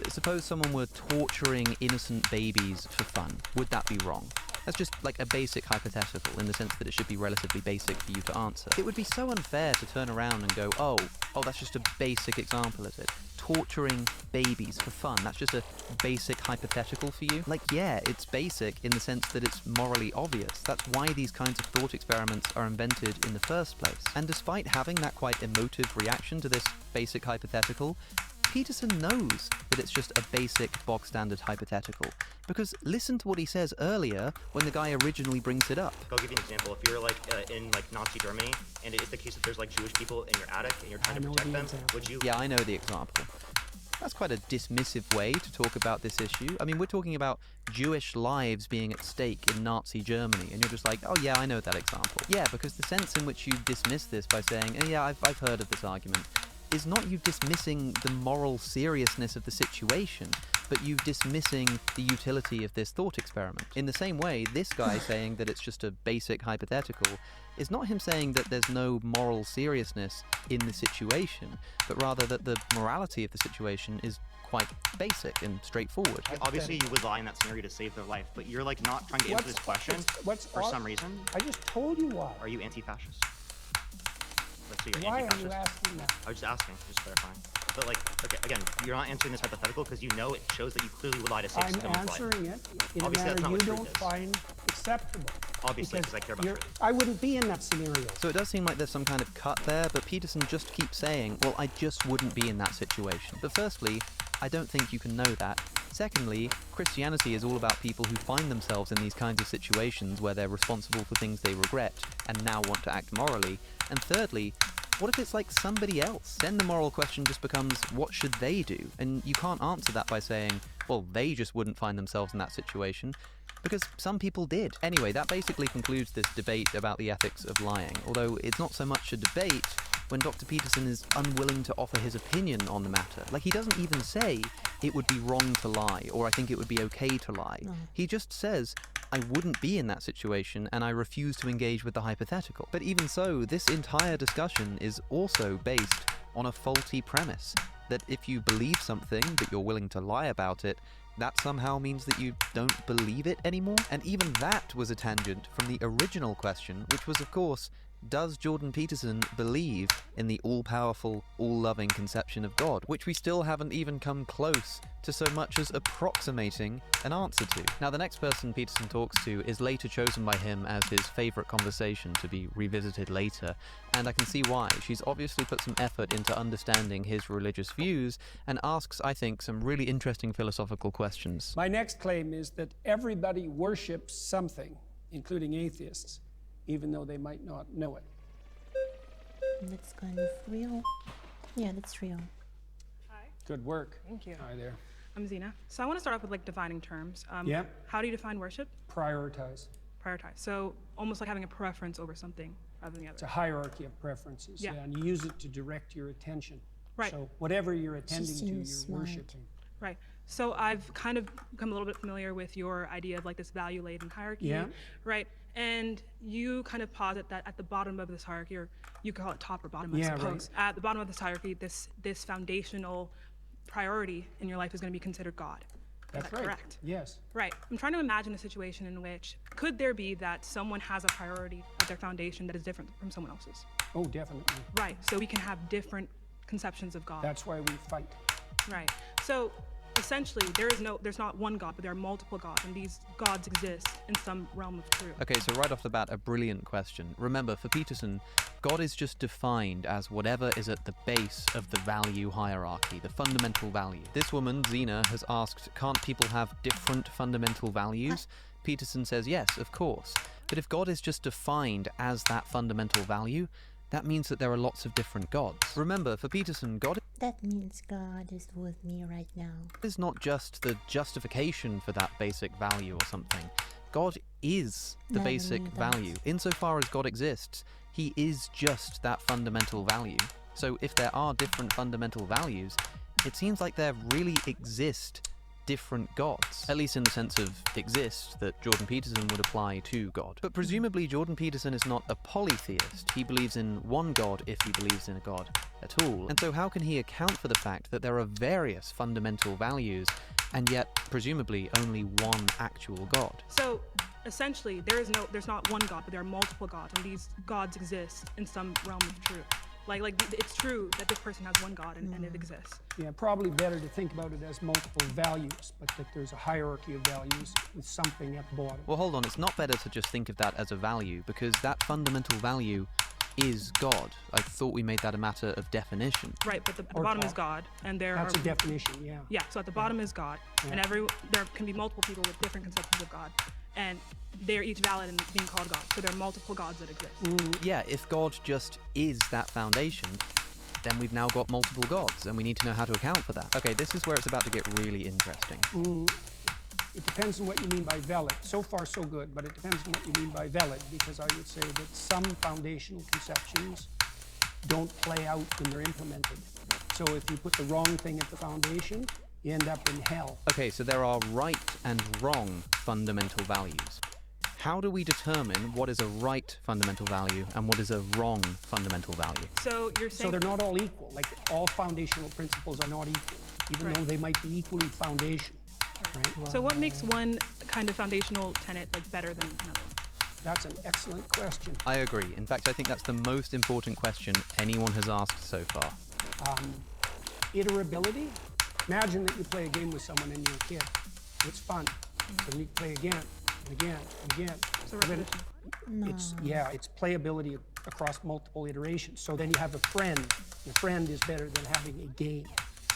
Suppose someone were torturing innocent babies for fun. Would that be wrong? That's just like a basic hypothetical in the sense that it should be relatively basic for you to answer. It would be so unfair to turn around and go, oh, that's just a basic example, is it? Torturing babies for fun, that's just a basic hypothetical for you? Like, yeah, it's basic in the sense that it's morally obvious. That's why these kinds of thought experiments are invented in the first place. And despite having that quite emotive reaction to this basic hypothetical, Peterson knows that it's just a basic, bog-standard hypothetical. Because listen to what he says earlier when the guy originally brings it up. I'll give you an example. If you're like in like Nazi Germany, and it's the case that there's like Jewish people in your attic, and you're trying to protect them, would you? Yeah, I know the example. That's quite a dismissive way to talk about this issue. I mean, we're talking about Jewish lives being at stake in Nazi Germany, and you're just like, oh yeah, I know that example. Yeah, because the sense in which you dismiss this by saying, oh, yeah, I've heard of this argument, is not you dismissing the moral seriousness of the situation, but you dismissing the utility of this thought experiment. In the same way, this guy saying that it's just a basic hypothetical is not him saying that there's no moral seriousness in the situation, but rather that the morality of the situation is quite basic and straightforward. Obviously, you would lie in that scenario to save their life, but you're like not trying to answer this question for some reason. I just told you why. Are you anti-fascist? Let's see, you're Why are anti-fascist. you asking that? I was just asking, just clarifying. But like, okay, again, you're not answering this hypothetical because you know it shows that you clearly would lie to save I'm someone's life. answering it in a Obviously, that's manner not you what truth don't is. find acceptable. Obviously, because I care about truth. I wouldn't be in that scenario. So it does seem like there's some kind of cut there, but Peterson just keeps saying, well, I just wouldn't be in that situation. But firstly, I don't think you can know that. Secondly, Christianity is all about people who find themselves in these kinds of situations where they're responsible for things they regret and now want to act morally. And thirdly, what if it's like somebody else? Then the moral question just becomes, what should they do? And you can't answer that by saying, well, they just wouldn't find themselves in that situation, because some people did. Anyway, that basically concludes this debate about the ethics of lying, although it's not so much a debate when Dr. Peterson is unwilling to offer his opinion on the matter. Like, he doesn't even say it would be wrong to lie, or I think it would be okay to lie. No. He just says, I wouldn't be in that situation and I refuse to engage with the hypothetical. But even so, this entire discussion is also based on a faulty premise, that if you believe something but you're willing to lie about it, that somehow means that you don't believe it anymore? And even that was a tangent from the original question, which was, of course, does Jordan Peterson believe in the all-powerful, all-loving conception of God, which we still haven't even come close to so much as approximating an answer to? Now, the next person Peterson talks to is later chosen by him as his favourite conversation to be revisited later, and I can see why. She's obviously put some effort into understanding his religious views and asks, I think, some really interesting philosophical questions. My next claim is that everybody worships something, including atheists, even though they might not know it. That's kind of real. Yeah, that's real. Hi. Good work. Thank you. Hi there. I'm Zena. So I want to start off with like defining terms. Yeah. How do you define worship? Prioritize. Prioritize. So almost like having a preference over something rather than the It's other. a hierarchy of preferences. Yeah. And you use it to direct your attention. Right. So whatever you're attending Just to, you're seems smart. worshiping. Right. So I've kind of become a little bit familiar with your idea of like this value-laden hierarchy. Yeah. Right. And you kind of posit that at the bottom of this hierarchy, or you could call it top or bottom, Yeah, I right. suppose. At the bottom of this hierarchy, this foundational priority in your life is going to be considered God. That's Is that right. correct? Yes. Right. I'm trying to imagine a situation in which could there be that someone has a priority at their foundation that is different from someone else's? Oh, definitely. Right. So we can have different conceptions of God. That's why we fight. Right. So essentially, there's not one God, but there are multiple gods, and these gods exist in some realm of truth. Okay, so right off the bat, a brilliant question. Remember, for Peterson, God is just defined as whatever is at the base of the value hierarchy, the fundamental value. This woman, Zena, has asked, can't people have different fundamental values? Peterson says, yes, of course. But if God is just defined as that fundamental value, that means that there are lots of different gods. Remember, for Peterson, God That means God is with me right now. is not just the justification for that basic value or something. God is the No, basic no, value. Insofar as God exists, he is just that fundamental value. So if there are different fundamental values, it seems like there really exist different gods, at least in the sense of exist that Jordan Peterson would apply to God. But presumably Jordan Peterson is not a polytheist. He believes in one God if he believes in a God at all. And so how can he account for the fact that there are various fundamental values and yet presumably only one actual God? So essentially, there's not one God, but there are multiple gods, and these gods exist in some realm of truth. Like it's true that this person has one God and it exists. Yeah, probably better to think about it as multiple values, but that there's a hierarchy of values with something at the bottom. Well, hold on, it's not better to just think of that as a value, because that fundamental value is God? I thought we made that a matter of definition. Right, but the Or bottom is God. God, and there That's are a definition, yeah. Yeah, so at the bottom is God, and there can be multiple people with different conceptions of God, and they're each valid in being called God. So there are multiple gods that exist. Yeah, if God just is that foundation, then we've now got multiple gods, and we need to know how to account for that. Okay, this is where it's about to get really interesting. It depends on what you mean by valid. So far, so good, but it depends on what you mean by valid, because I would say that some foundational conceptions don't play out when they're implemented. So if you put the wrong thing at the foundation, you end up in hell. Okay, so there are right and wrong fundamental values. How do we determine what is a right fundamental value and what is a wrong fundamental value? So you're saying... So they're not all equal. Like, all foundational principles are not equal, even though they might be equally foundational. Right? So what makes one kind of foundational tenet like better than another? That's an excellent question. I agree. In fact, I think that's the most important question anyone has asked so far. Iterability. Imagine that you play a game with someone and you're a kid. It's fun. Then you play again and again and again. So And then repetition. it's playability across multiple iterations. So then you have a friend. And a friend is better than having a game.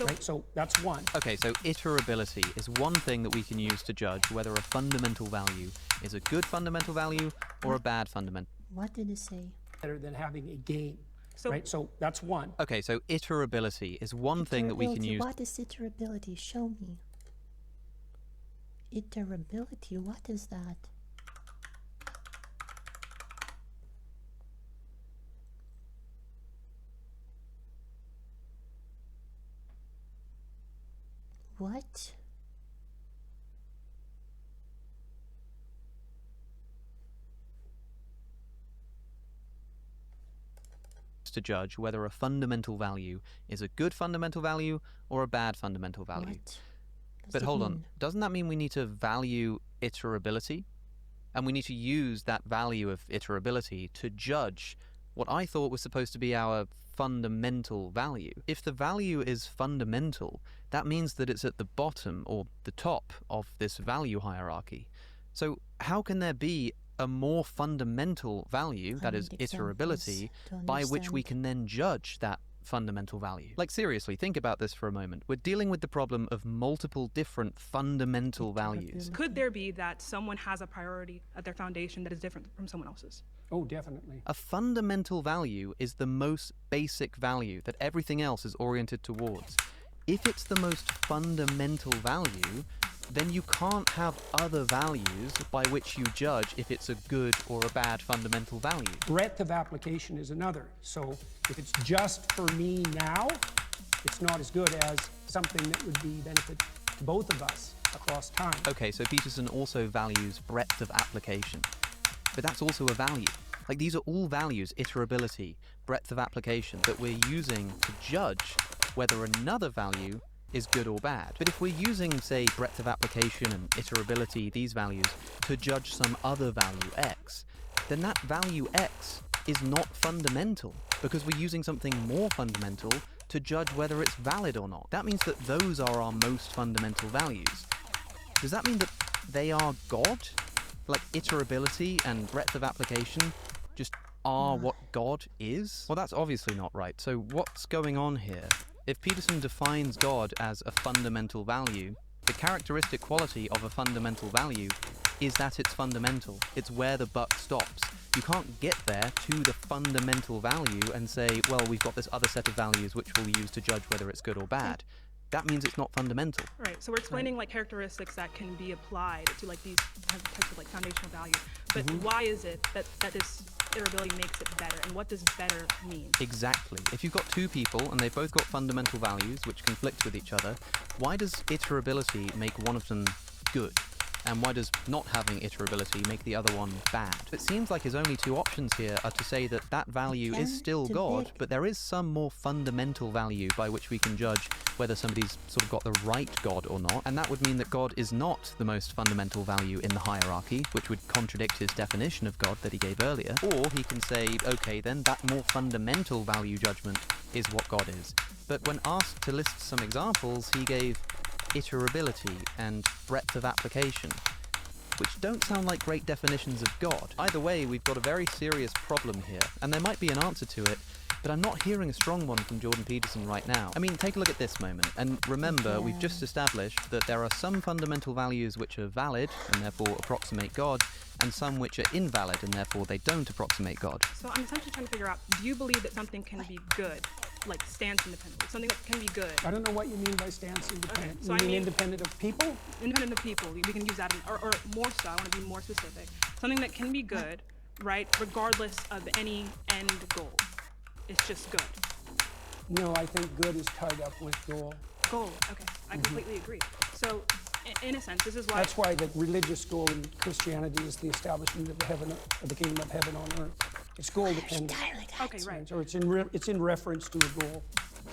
Right? So that's one. Okay, so iterability is one thing that we can use to judge whether a fundamental value is a good fundamental value or a bad fundamental. What did it say? Better than having a game. So, right? So that's one. Okay, so iterability is one thing that we can Iterability, use. What is iterability? Show me. Iterability, what is that? What? To judge whether a fundamental value is a good fundamental value or a bad fundamental value. What does But it hold on, mean? doesn't that mean we need to value iterability? And we need to use that value of iterability to judge what I thought was supposed to be our fundamental value. If the value is fundamental, that means that it's at the bottom or the top of this value hierarchy. So how can there be a more fundamental value, that is need iterability, examples to by which we understand. can then judge that fundamental value? Like, seriously, think about this for a moment. We're dealing with the problem of multiple different fundamental values. could there be that someone has a priority at their foundation that is different from someone else's? Oh, definitely. A fundamental value is the most basic value that everything else is oriented towards. If it's the most fundamental value, then you can't have other values by which you judge if it's a good or a bad fundamental value. Breadth of application is another. So if it's just for me now, it's not as good as something that would be benefit to both of us across time. Okay, so Peterson also values breadth of application, but that's also a value. Like, these are all values, iterability, breadth of application, that we're using to judge whether another value is good or bad. But if we're using, say, breadth of application and iterability, these values, to judge some other value x, then that value x is not fundamental, because we're using something more fundamental to judge whether it's valid or not. That means that those are our most fundamental values. Does that mean that they are God? Like, iterability and breadth of application just are what God is? Well, that's obviously not right. So what's going on here? If Peterson defines God as a fundamental value, the characteristic quality of a fundamental value is that it's fundamental. It's where the buck stops. You can't get there to the fundamental value and say, well, we've got this other set of values which we'll use to judge whether it's good or bad. That means it's not fundamental. Right, so we're explaining like characteristics that can be applied to like these types of like foundational values. But why is it that this iterability makes it better, and what does better mean? Exactly. If you've got two people and they've both got fundamental values which conflict with each other, why does iterability make one of them good? And why does not having iterability make the other one bad? It seems like his only two options here are to say that that value is still God, but there is some more fundamental value by which we can judge whether somebody's sort of got the right God or not, and that would mean that God is not the most fundamental value in the hierarchy, which would contradict his definition of God that he gave earlier. Or he can say, okay, then that more fundamental value judgment is what God is. But when asked to list some examples, he gave iterability and breadth of application. which don't sound like great definitions of God. Either way, we've got a very serious problem here, and there might be an answer to it, but I'm not hearing a strong one from Jordan Peterson right now. I mean, take a look at this moment, and remember, we've just established that there are some fundamental values which are valid, and therefore approximate God, and some which are invalid, and therefore they don't approximate God. So I'm essentially trying to figure out, do you believe that something can be good, like stance independently, something that can be good? I don't know what you mean by stance independent. Okay, so you I mean mean independent of people? Independent of people, we can use that, or more so, I want to be more specific. Something that can be good, right, regardless of any end goal. It's just good. No, I think good is tied up with goal. Goal, okay, I completely agree. So, in a sense, this is why... That's why the religious goal in Christianity is the establishment of the kingdom of heaven on earth. It's goal dependent. Okay, right. Or it's in reference to a goal.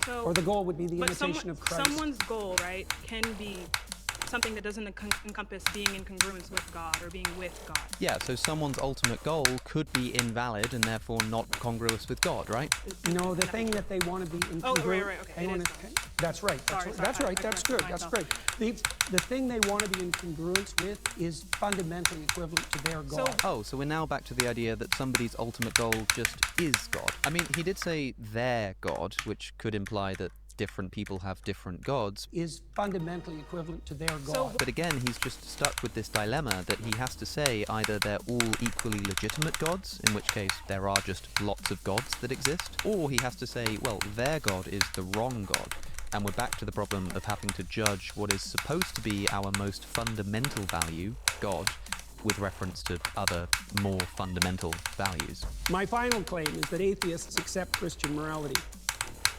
So, or the goal would be the but imitation of Christ. Someone's goal, right, can be something that doesn't encompass being in congruence with God or being with God. Yeah, so someone's ultimate goal could be invalid and therefore not congruous with God, right? No, the thing that they want to be incongruent. Oh, right, okay. That's right. That's right. That's good. That's great. The thing they want to be in congruence with is fundamentally equivalent to their God. So we're now back to the idea that somebody's ultimate goal just is God. I mean, he did say their God, which could imply that different people have different gods. Is fundamentally equivalent to their God. But again, he's just stuck with this dilemma that he has to say either they're all equally legitimate gods, in which case there are just lots of gods that exist, or he has to say, well, their God is the wrong God. And we're back to the problem of having to judge what is supposed to be our most fundamental value, God, with reference to other, more fundamental values. My final claim is that atheists accept Christian morality,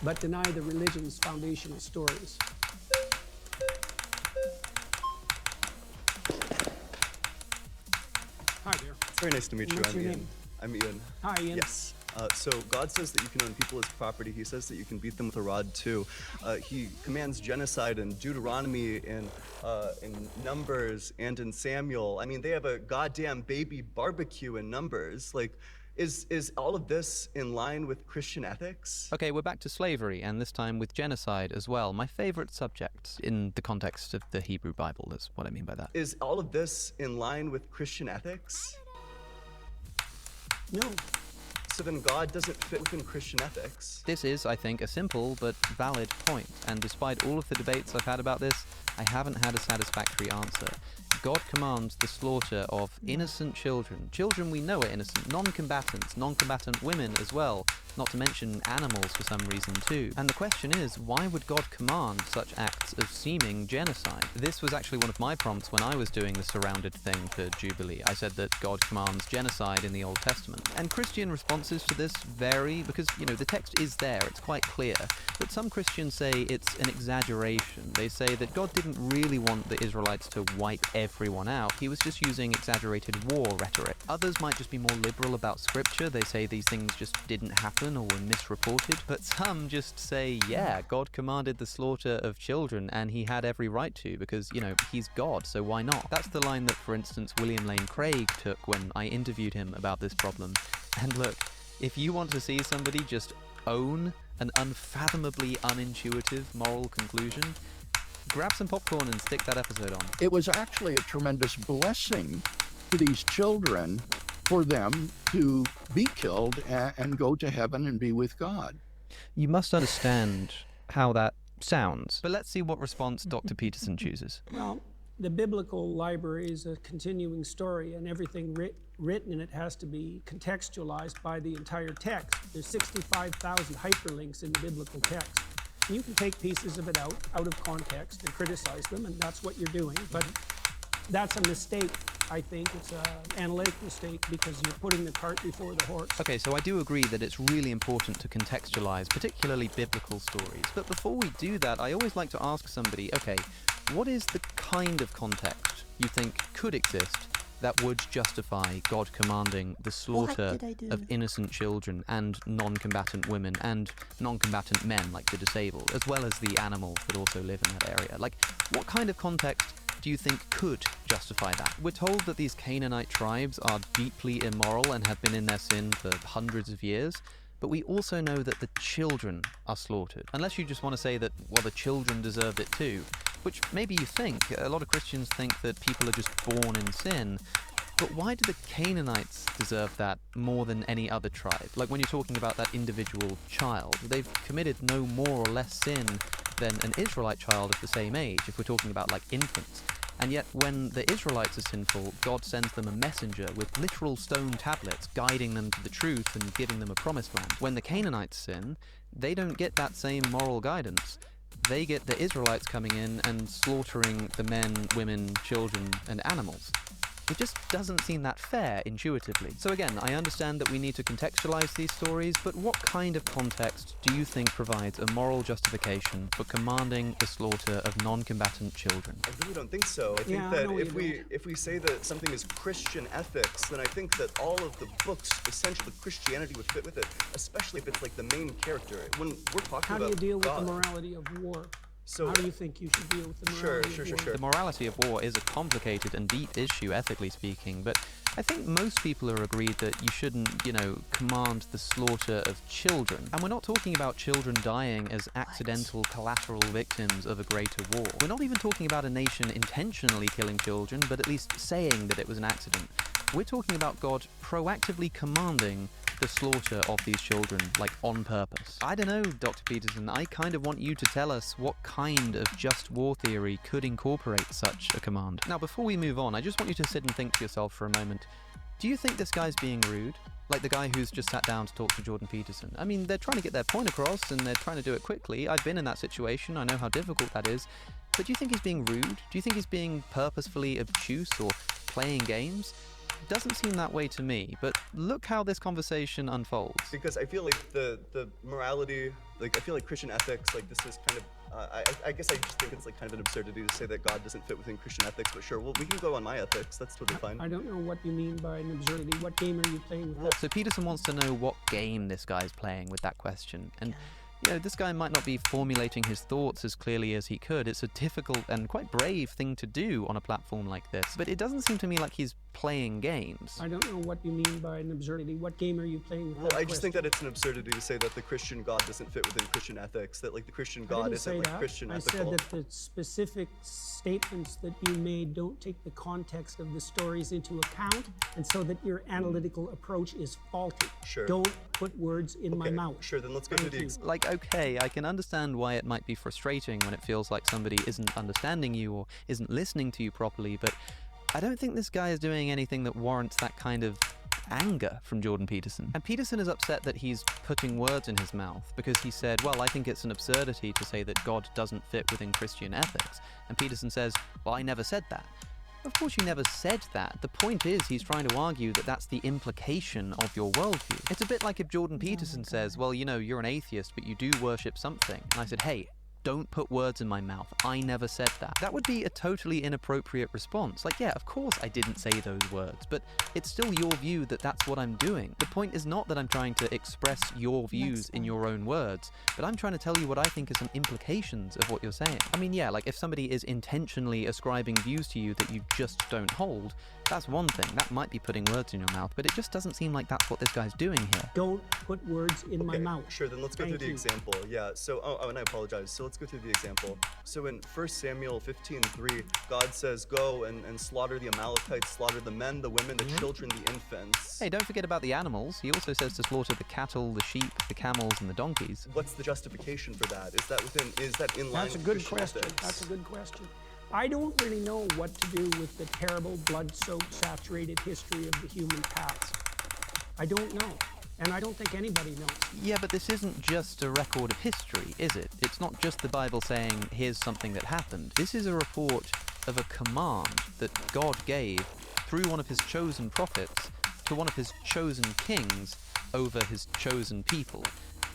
but deny the religion's foundational stories. Hi there. It's very nice to meet you. What's your name? I'm Ian. Hi, Ian. Yes. So God says that you can own people as property. He says that you can beat them with a rod too. He commands genocide in Deuteronomy, in Numbers, and in Samuel. I mean, they have a goddamn baby barbecue in Numbers. Like, is all of this in line with Christian ethics? Okay, we're back to slavery, and this time with genocide as well. My favorite subject in the context of the Hebrew Bible is what I mean by that. Is all of this in line with Christian ethics? No. So then God doesn't fit within Christian ethics. This is, I think, a simple but valid point, and despite all of the debates I've had about this, I haven't had a satisfactory answer. God commands the slaughter of innocent children. Children we know are innocent, non-combatants, non-combatant women as well, not to mention animals for some reason too. And the question is, why would God command such acts of seeming genocide? This was actually one of my prompts when I was doing the surrounded thing for Jubilee. I said that God commands genocide in the Old Testament. And Christian responses to this vary because, you know, the text is there, it's quite clear. But some Christians say it's an exaggeration. They say that God didn't really want the Israelites to wipe everyone out. He was just using exaggerated war rhetoric. Others might just be more liberal about scripture. They say these things just didn't happen or were misreported. But some just say, yeah, God commanded the slaughter of children and he had every right to because, you know, he's God, so why not? That's the line that, for instance, William Lane Craig took when I interviewed him about this problem. And look, if you want to see somebody just own an unfathomably unintuitive moral conclusion, grab some popcorn and stick that episode on. It was actually a tremendous blessing to these children for them to be killed and go to heaven and be with God. You must understand how that sounds. But let's see what response Dr. Peterson chooses. Well, the biblical library is a continuing story, and everything written in it has to be contextualized by the entire text. There's 65,000 hyperlinks in the biblical text. You can take pieces of it out of context and criticize them, and that's what you're doing. But that's a mistake, I think. It's an analytic mistake because you're putting the cart before the horse. Okay, so I do agree that it's really important to contextualize, particularly biblical stories. But before we do that, I always like to ask somebody, okay, what is the kind of context you think could exist that would justify God commanding the slaughter of innocent children and non-combatant women and non-combatant men, like the disabled, as well as the animals that also live in that area? Like, what kind of context do you think could justify that? We're told that these Canaanite tribes are deeply immoral and have been in their sin for hundreds of years, but we also know that the children are slaughtered. Unless you just want to say that, well, the children deserved it too. Which maybe you think. A lot of Christians think that people are just born in sin. But why do the Canaanites deserve that more than any other tribe? Like when you're talking about that individual child, they've committed no more or less sin than an Israelite child of the same age, if we're talking about like infants. And yet when the Israelites are sinful, God sends them a messenger with literal stone tablets guiding them to the truth and giving them a promised land. When the Canaanites sin, they don't get that same moral guidance. They get the Israelites coming in and slaughtering the men, women, children, and animals. It just doesn't seem that fair intuitively. So again, I understand that we need to contextualize these stories, but what kind of context do you think provides a moral justification for commanding the slaughter of non-combatant children? I really don't think so. I think that if we say that something is Christian ethics, then I think that all of the books, essentially Christianity would fit with it, especially if it's like the main character. When we're talking about How do you deal with God, the morality of war? So, how do you think you should deal with the morality of war? The morality of war is a complicated and deep issue, ethically speaking, but I think most people are agreed that you shouldn't, command the slaughter of children. And we're not talking about children dying as accidental collateral victims of a greater war. We're not even talking about a nation intentionally killing children, but at least saying that it was an accident. We're talking about God proactively commanding the slaughter of these children, like on purpose. I don't know, Dr. Peterson, I kind of want you to tell us what kind of just war theory could incorporate such a command. Now, before we move on, I just want you to sit and think to yourself for a moment. Do you think this guy's being rude? Like the guy who's just sat down to talk to Jordan Peterson. I mean, they're trying to get their point across and they're trying to do it quickly. I've been in that situation, I know how difficult that is. But do you think he's being rude? Do you think he's being purposefully obtuse or playing games? Doesn't seem that way to me, but look how this conversation unfolds. Because I feel like the morality, I feel like Christian ethics, this is kind of, I guess I just think it's kind of an absurdity to say that God doesn't fit within Christian ethics, but sure, well, we can go on my ethics, that's totally fine. I don't know what you mean by an absurdity. What game are you playing with that? So Peterson wants to know what game this guy's playing with that question, and this guy might not be formulating his thoughts as clearly as he could. It's a difficult and quite brave thing to do on a platform like this, but it doesn't seem to me like he's playing games. I don't know what you mean by an absurdity. What game are you playing with that I just think that it's an absurdity to say that the Christian God doesn't fit within Christian ethics, that the Christian God isn't Christian ethical. I said that the specific statements that you made don't take the context of the stories into account, and so that your analytical approach is faulty. Sure. Don't put words in my mouth. Sure, then let's go to the example. Okay, I can understand why it might be frustrating when it feels like somebody isn't understanding you or isn't listening to you properly, but I don't think this guy is doing anything that warrants that kind of anger from Jordan Peterson. And Peterson is upset that he's putting words in his mouth because he said, well, I think it's an absurdity to say that God doesn't fit within Christian ethics. And Peterson says, well, I never said that. Of course you never said that. The point is he's trying to argue that that's the implication of your worldview. It's a bit like if Jordan Peterson says, well, you're an atheist, but you do worship something. And I said, hey, don't put words in my mouth. I never said that. That would be a totally inappropriate response. Yeah, of course I didn't say those words, but it's still your view that that's what I'm doing. The point is not that I'm trying to express your views in your own words, but I'm trying to tell you what I think are some implications of what you're saying. I mean, yeah, if somebody is intentionally ascribing views to you that you just don't hold, that's one thing. That might be putting words in your mouth, but it just doesn't seem like that's what this guy's doing here. Don't put words in my mouth. Sure, then let's go through the example. Yeah, so, and I apologize. So let's go through the example. So in 1 Samuel 15:3, God says, go and slaughter the Amalekites, slaughter the men, the women, the children, the infants. Hey, don't forget about the animals. He also says to slaughter the cattle, the sheep, the camels, and the donkeys. What's the justification for that? Is that in line That's a with good Christian question. ethics? That's a good question. I don't really know what to do with the terrible, blood-soaked, saturated history of the human past. I don't know. And I don't think anybody knows. Yeah, but this isn't just a record of history, is it? It's not just the Bible saying, here's something that happened. This is a report of a command that God gave through one of his chosen prophets to one of his chosen kings over his chosen people,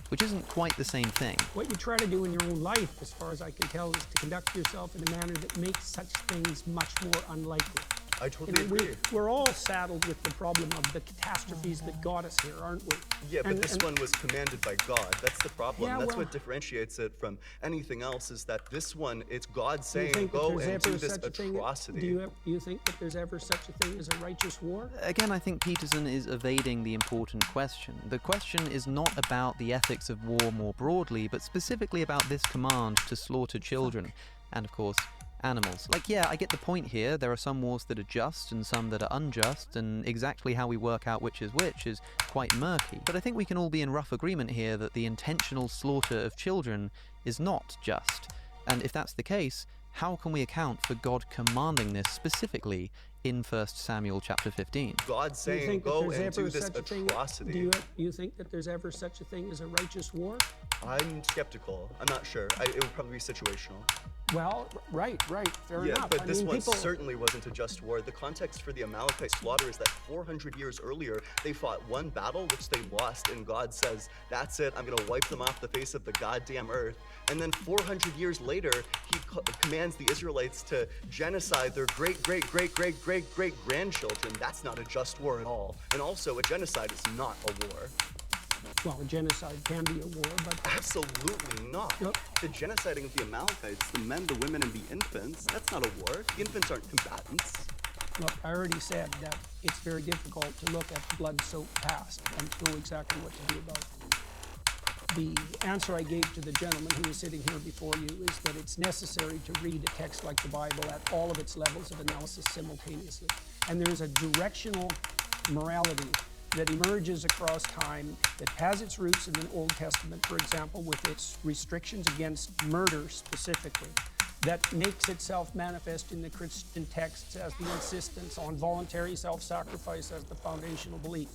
which isn't quite the same thing. What you try to do in your own life, as far as I can tell, is to conduct yourself in a manner that makes such things much more unlikely. I totally agree. We're all saddled with the problem of the catastrophes that got us here, aren't we? Yeah, but this one was commanded by God. That's the problem. Yeah, That's what differentiates it from anything else, is that this one, it's God saying, go and do this atrocity. Do you think that there's ever such a thing as a righteous war? Again, I think Peterson is evading the important question. The question is not about the ethics of war more broadly, but specifically about this command to slaughter children. and of course, animals. Like, yeah, I get the point here. There are some wars that are just and some that are unjust, and exactly how we work out which is quite murky. But I think we can all be in rough agreement here that the intentional slaughter of children is not just. And if that's the case, how can we account for God commanding this specifically in 1 Samuel chapter 15? God saying, go and do this atrocity. Do you think that there's ever such a thing as a righteous war? I'm skeptical. I'm not sure. It would probably be situational. Well, right, fair enough. Yeah, but this one certainly wasn't a just war. The context for the Amalekite slaughter is that 400 years earlier, they fought one battle, which they lost, and God says, that's it, I'm gonna wipe them off the face of the goddamn earth. And then 400 years later, he commands the Israelites to genocide their great-great-great-great-great-great-grandchildren. That's not a just war at all. And also, a genocide is not a war. Well, a genocide can be a war, but... Absolutely not. Yep. The genociding of the Amalekites, the men, the women, and the infants, that's not a war. The infants aren't combatants. Look, I already said that it's very difficult to look at the blood-soaked past and know exactly what to do about it. The answer I gave to the gentleman who is sitting here before you is that it's necessary to read a text like the Bible at all of its levels of analysis simultaneously. And there's a directional morality that emerges across time that has its roots in the Old Testament, for example, with its restrictions against murder specifically, that makes itself manifest in the Christian texts as the insistence on voluntary self-sacrifice as the foundational belief.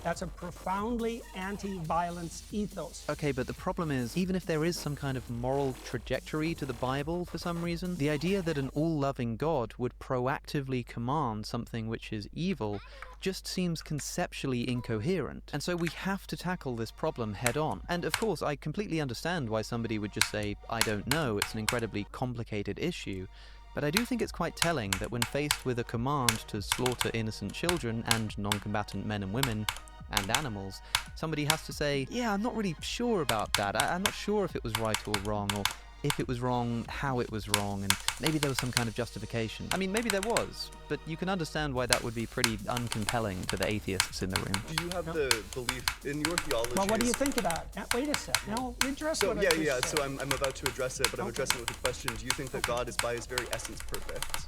That's a profoundly anti-violence ethos. Okay, but the problem is, even if there is some kind of moral trajectory to the Bible for some reason, the idea that an all-loving God would proactively command something which is evil just seems conceptually incoherent. And so we have to tackle this problem head on. And of course, I completely understand why somebody would just say, I don't know, it's an incredibly complicated issue. But I do think it's quite telling that when faced with a command to slaughter innocent children and non-combatant men and women, and animals, somebody has to say, yeah, I'm not really sure about that. I'm not sure if it was right or wrong, or if it was wrong, how it was wrong, and maybe there was some kind of justification. I mean, maybe there was, but you can understand why that would be pretty uncompelling to the atheists in the room. Do you have the belief in your theology? Well, what do you think of that? Wait a sec. Now, address what I just said. So I'm about to address it, but I'm addressing it with a question. Do you think that God is by his very essence perfect?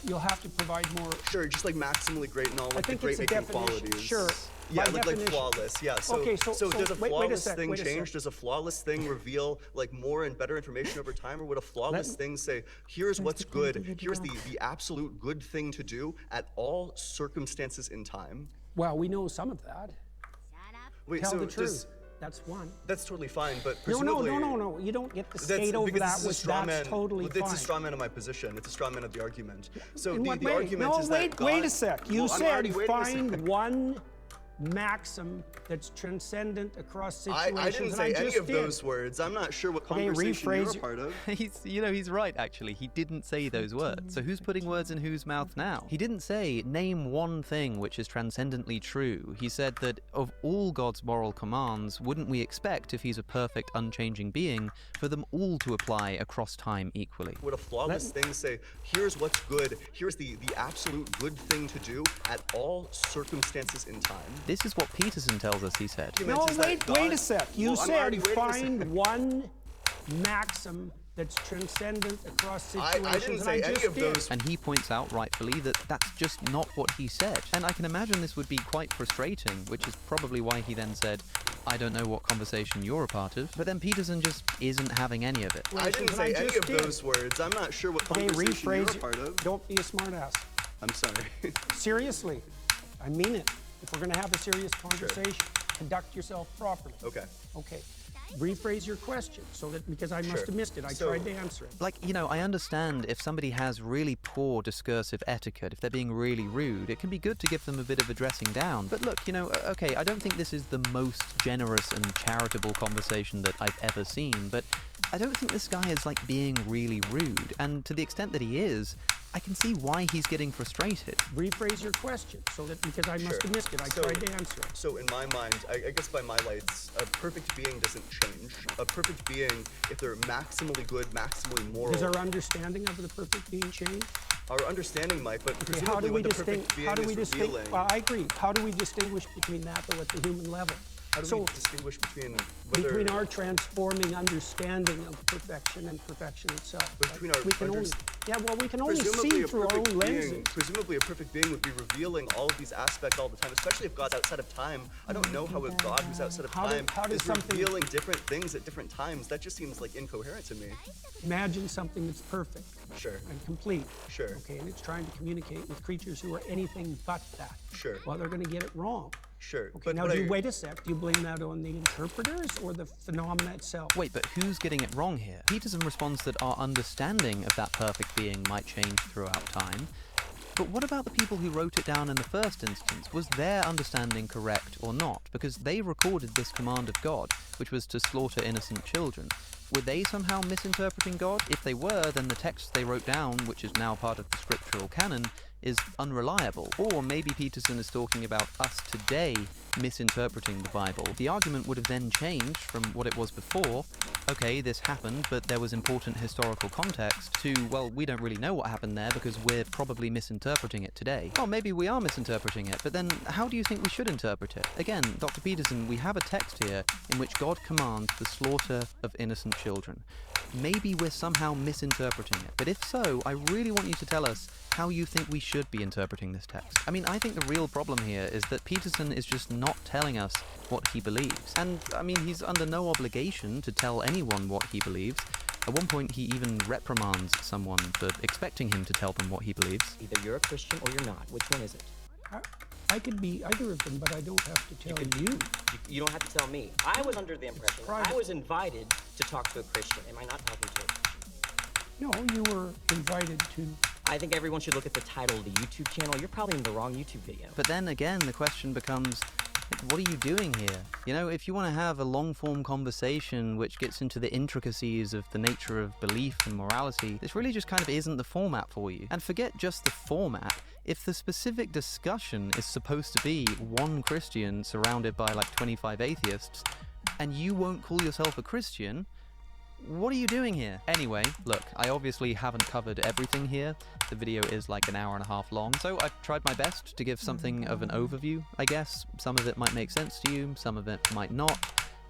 You'll have to provide more. Sure, just like maximally great in all like the great making qualities. Sure. Yeah, like flawless. Yeah. So, okay, so does a flawless thing change? change? Does a flawless thing reveal like more and better information over time, or would a flawless thing say, here's what's good, here's the absolute good thing to do at all circumstances in time? Well, we know some of that. Wait, Tell so the truth. That's one. That's totally fine, but presumably... No. You don't get to skate over that, which that's totally fine. It's a straw man of my position. It's a straw man of the argument. So In the what way? argument is that God... Wait a sec. You said find one maxim that's transcendent across situations. I didn't say any of those words. I'm not sure what conversation you're a part of. He's right, actually. He didn't say those words. So who's putting words in whose mouth now? He didn't say, name one thing which is transcendently true. He said that of all God's moral commands, wouldn't we expect, if he's a perfect, unchanging being, for them all to apply across time equally? Would a flawless thing say, here's what's good, here's the absolute good thing to do at all circumstances in time? This is what Peterson tells us he said. No, wait a sec. You said find one maxim that's transcendent across situations. I didn't say any of those. And he points out rightfully that that's just not what he said. And I can imagine this would be quite frustrating, which is probably why he then said, I don't know what conversation you're a part of. But then Peterson just isn't having any of it. I didn't say any of those words. I'm not sure what conversation you're a part of. Don't be a smartass. I'm sorry. Seriously, I mean it. If we're going to have a serious conversation, conduct yourself properly. Okay. Okay. Rephrase your question so that, because I must have missed it. I tried to answer it. Like, I understand if somebody has really poor discursive etiquette, if they're being really rude, it can be good to give them a bit of a dressing down. But look, okay, I don't think this is the most generous and charitable conversation that I've ever seen, but I don't think this guy is like being really rude. And to the extent that he is, I can see why he's getting frustrated. Rephrase your question so that, because I must have missed it, I tried to answer it. So in my mind, I guess by my lights, a perfect being doesn't change. A perfect being, if they're maximally good, maximally moral. Does our understanding of the perfect being change? Our understanding might, but presumably what the perfect being is revealing. Well, I agree. How do we distinguish between that, though, at the human level? How do we distinguish between our transforming understanding of perfection and perfection itself? Between our we can only see through our own lenses. Presumably, a perfect being would be revealing all of these aspects all the time, especially if God's outside of time. I don't know how a God who's outside of time is revealing different things at different times. That just seems like incoherent to me. Imagine something that's perfect. Sure. And complete. Sure. Okay, and it's trying to communicate with creatures who are anything but that. Sure. Well, they're going to get it wrong. Sure. Okay, But now wait a sec. Do you blame that on the interpreters or the phenomena itself? Wait, but who's getting it wrong here? Peterson responds that our understanding of that perfect being might change throughout time. But what about the people who wrote it down in the first instance? Was their understanding correct or not? Because they recorded this command of God, which was to slaughter innocent children. Were they somehow misinterpreting God? If they were, then the text they wrote down, which is now part of the scriptural canon, is unreliable. Or maybe Peterson is talking about us today misinterpreting the Bible. The argument would have then changed from what it was before, okay, this happened, but there was important historical context, to, well, we don't really know what happened there because we're probably misinterpreting it today. Or maybe we are misinterpreting it, but then how do you think we should interpret it? Again, Dr. Peterson, we have a text here in which God commands the slaughter of innocent children. Maybe we're somehow misinterpreting it, but if so, I really want you to tell us how you think we should be interpreting this text. I mean, I think the real problem here is that Peterson is just not telling us what he believes. And, I mean, he's under no obligation to tell anyone what he believes. At one point, he even reprimands someone for expecting him to tell them what he believes. Either you're a Christian or you're not. Which one is it? I could be either of them, but I don't have to tell you. You don't have to tell me. I was under the impression I was invited to talk to a Christian. Am I not talking to a Christian? No, you were invited to. I think everyone should look at the title of the YouTube channel. You're probably in the wrong YouTube video. But then again, the question becomes, what are you doing here? You know, if you want to have a long-form conversation which gets into the intricacies of the nature of belief and morality, this really just kind of isn't the format for you. And forget just the format. If the specific discussion is supposed to be one Christian surrounded by like 25 atheists, and you won't call yourself a Christian, what are you doing here? Anyway, look, I obviously haven't covered everything here. The video is like an hour and a half long, so I've tried my best to give something of an overview, I guess. Some of it might make sense to you, some of it might not,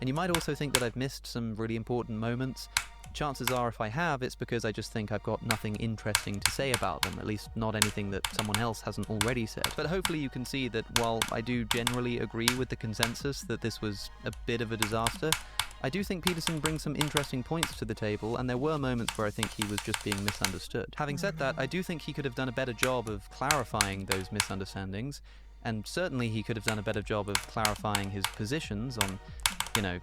and you might also think that I've missed some really important moments. Chances are, if I have, it's because I just think I've got nothing interesting to say about them, at least not anything that someone else hasn't already said. But hopefully you can see that while I do generally agree with the consensus that this was a bit of a disaster, I do think Peterson brings some interesting points to the table, and there were moments where I think he was just being misunderstood. Having said that, I do think he could have done a better job of clarifying those misunderstandings, and certainly he could have done a better job of clarifying his positions on, you know,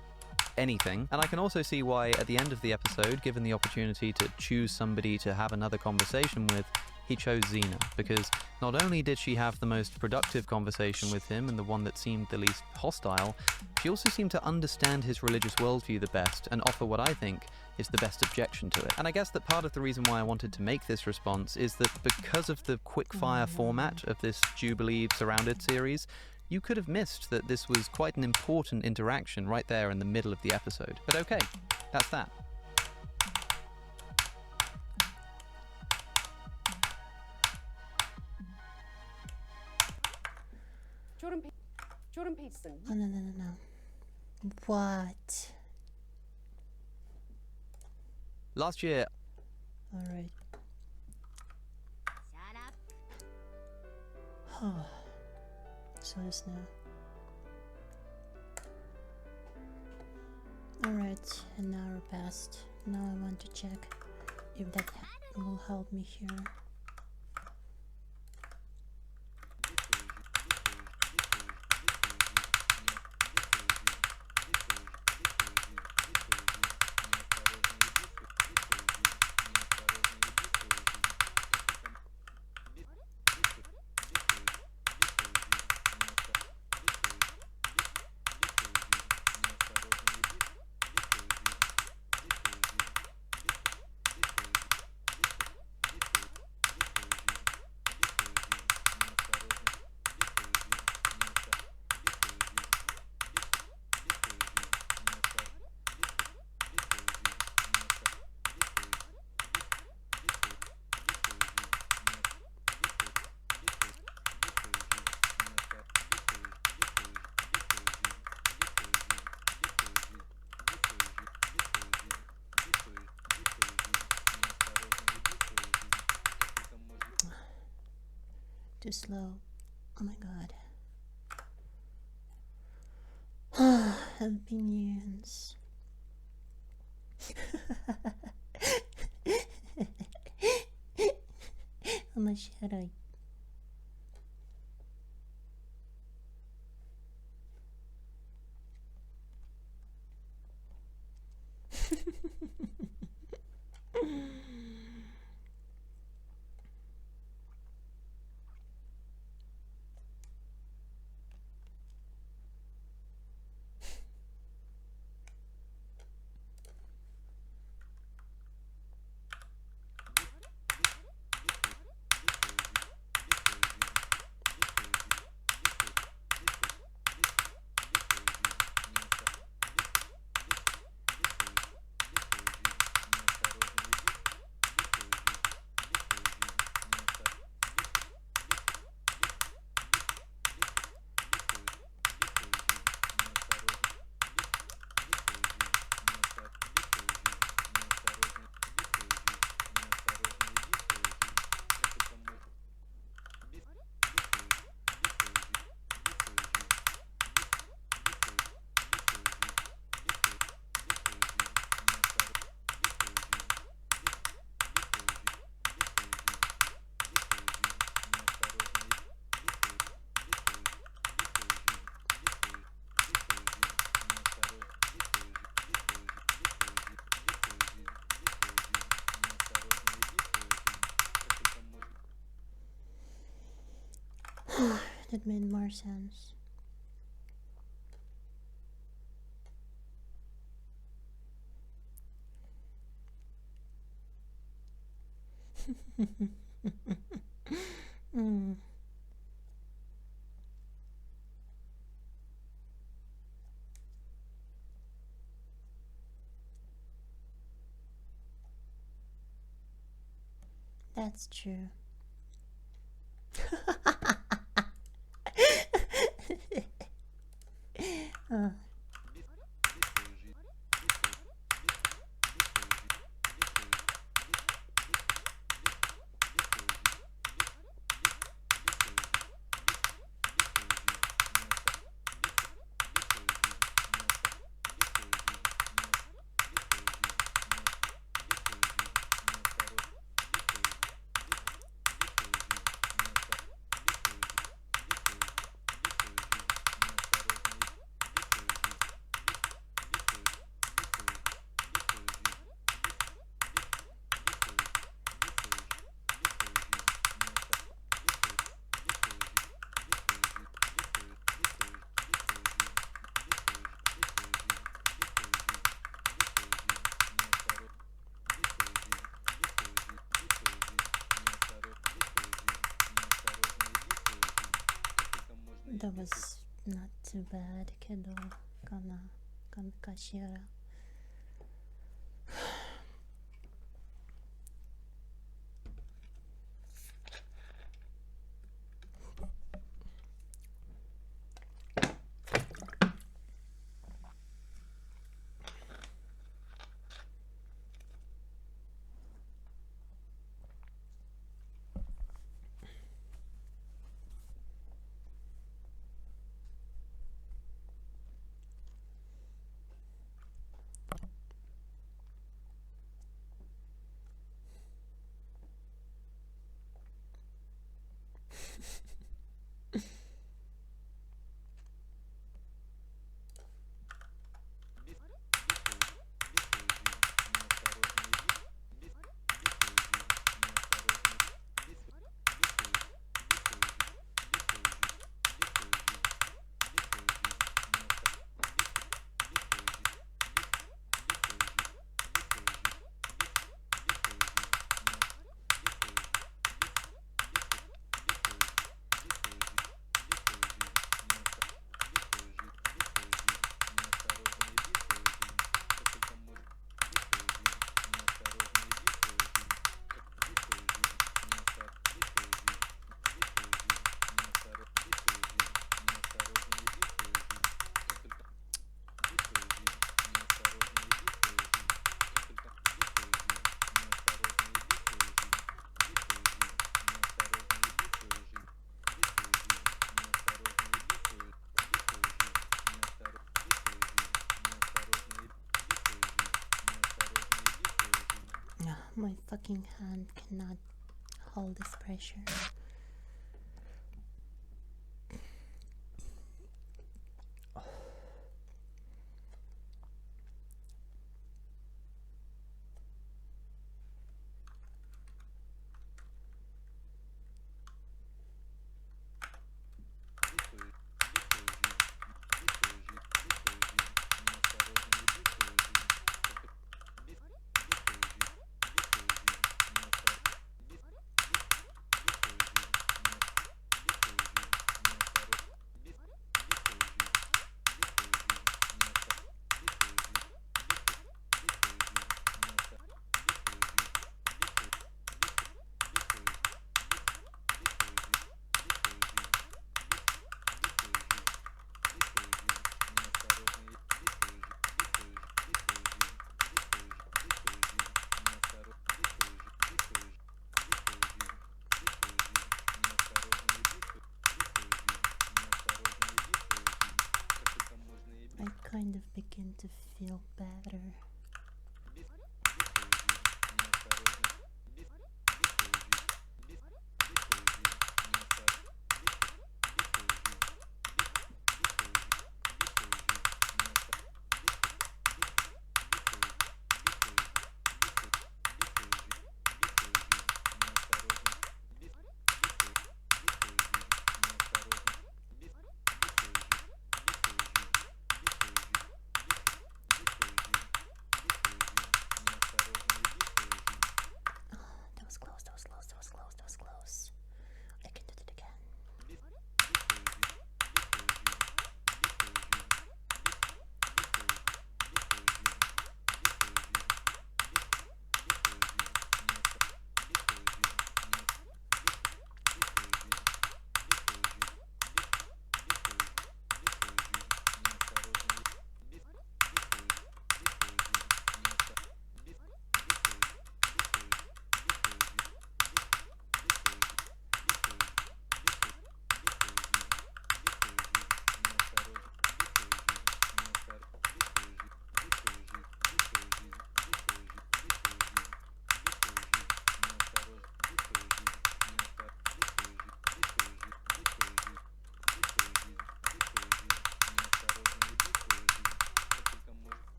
anything. And I can also see why at the end of the episode, given the opportunity to choose somebody to have another conversation with, he chose Xena, because not only did she have the most productive conversation with him and the one that seemed the least hostile, she also seemed to understand his religious worldview the best and offer what I think is the best objection to it. And I guess that part of the reason why I wanted to make this response is that because of the quick-fire format of this Jubilee Surrounded series, you could have missed that this was quite an important interaction right there in the middle of the episode. But okay, that's that. Jordan Peterson. Oh, no. What? Last year... Alright. Oh. So it's now. Alright, an hour passed. Now I want to check if that will help me here. Too slow. Oh my god. Opinions. Menarik. That made more sense. That's true. That was not too bad, けどかしら。My fucking hand cannot hold this pressure. I kind of begin to feel better. That was close. I can do it again.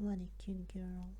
What a cute girl.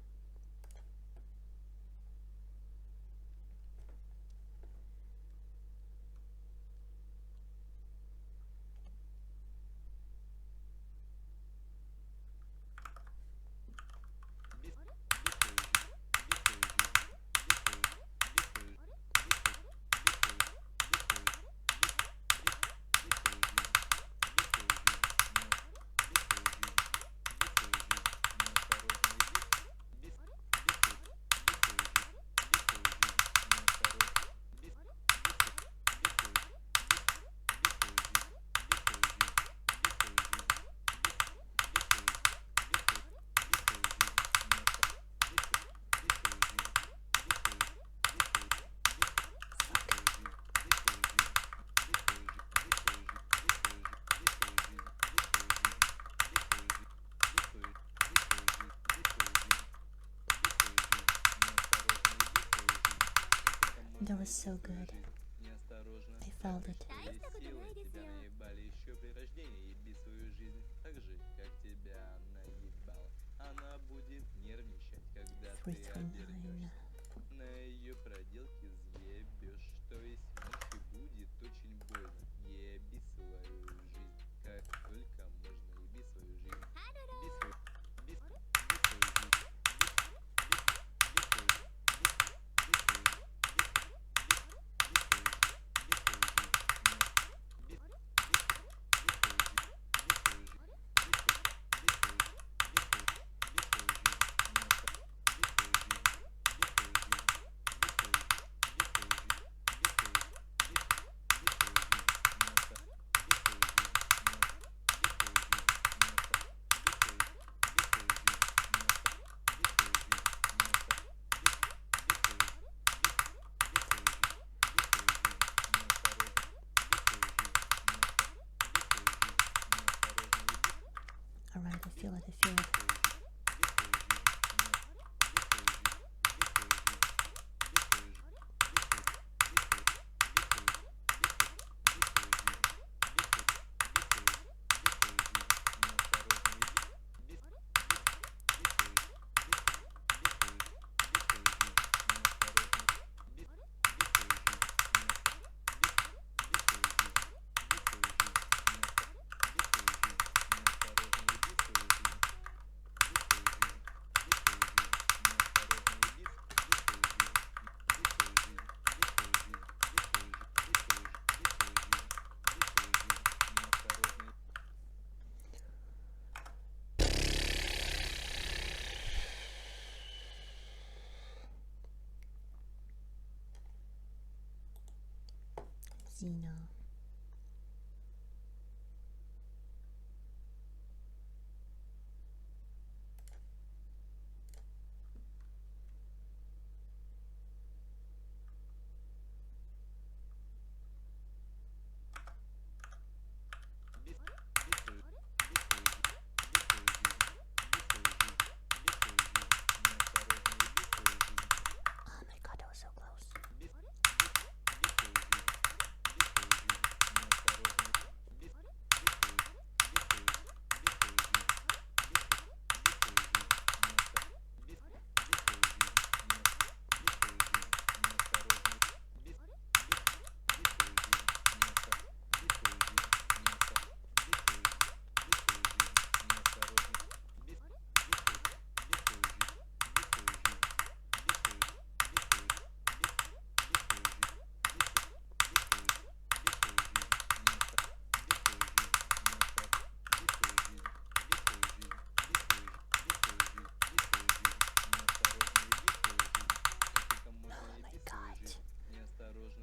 That was so good. I felt it. 339. На ее проделке заебешь, то есть мыши будет очень больно. Еби свою жизнь, как только можно, еби свою жизнь. feel it, I feel it. Xena. Oh my god, that was so close.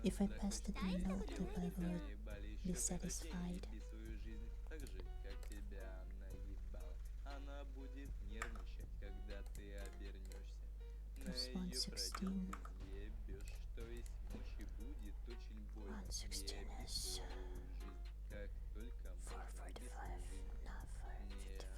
If I passed it in no clip, I would be satisfied. Plus 116. 116 is 445, not 455.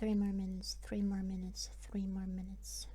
3 more minutes, 3 more minutes, 3 more minutes.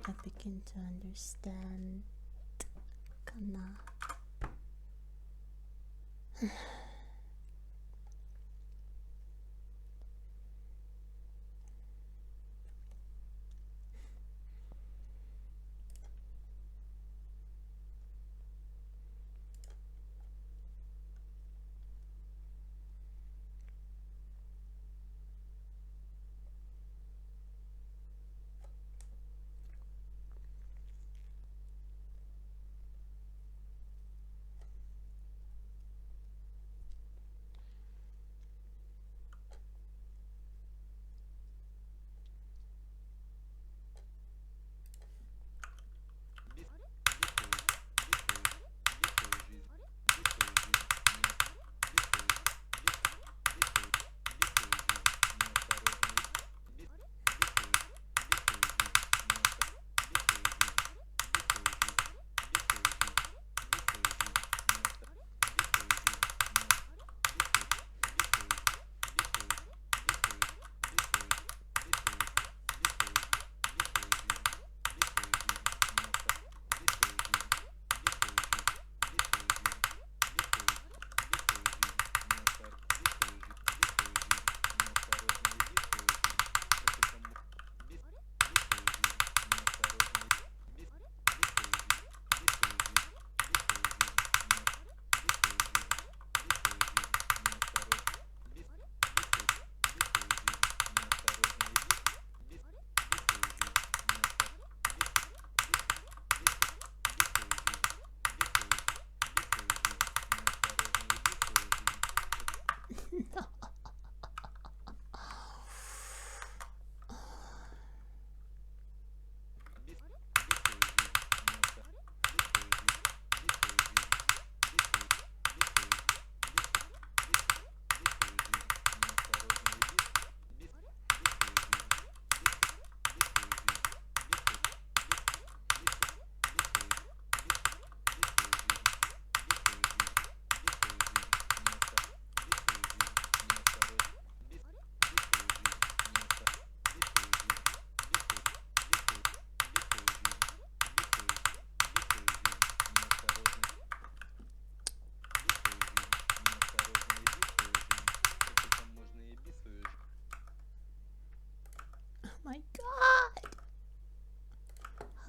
I begin to understand. Kana.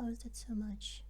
How is that so much?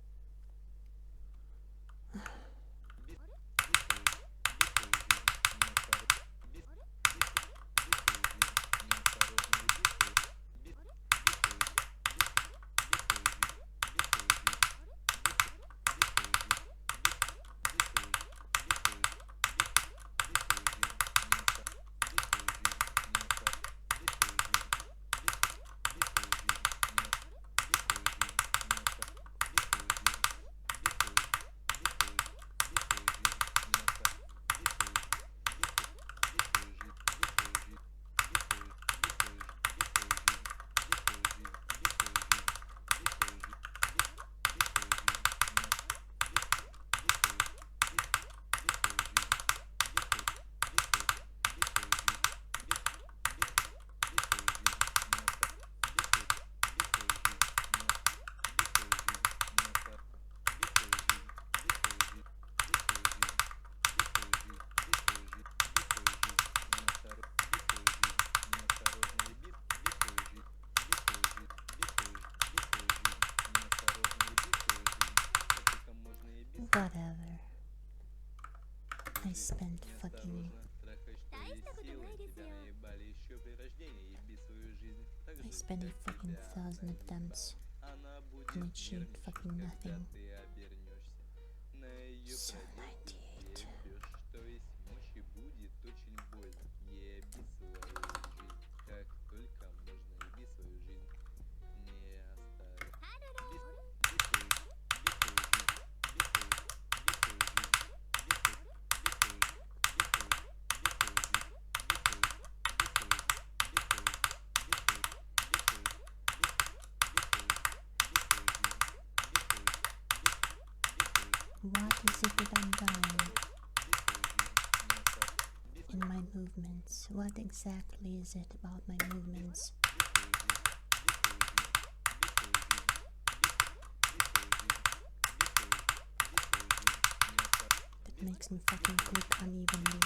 Whatever. I spent fucking... I spent a fucking 1,000 attempts and achieved fucking nothing. So 98. What is it that I'm dying? In my movements. What exactly is it about my movements? That makes me fucking click unevenly.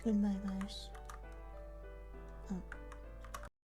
Goodbye, guys. Oh.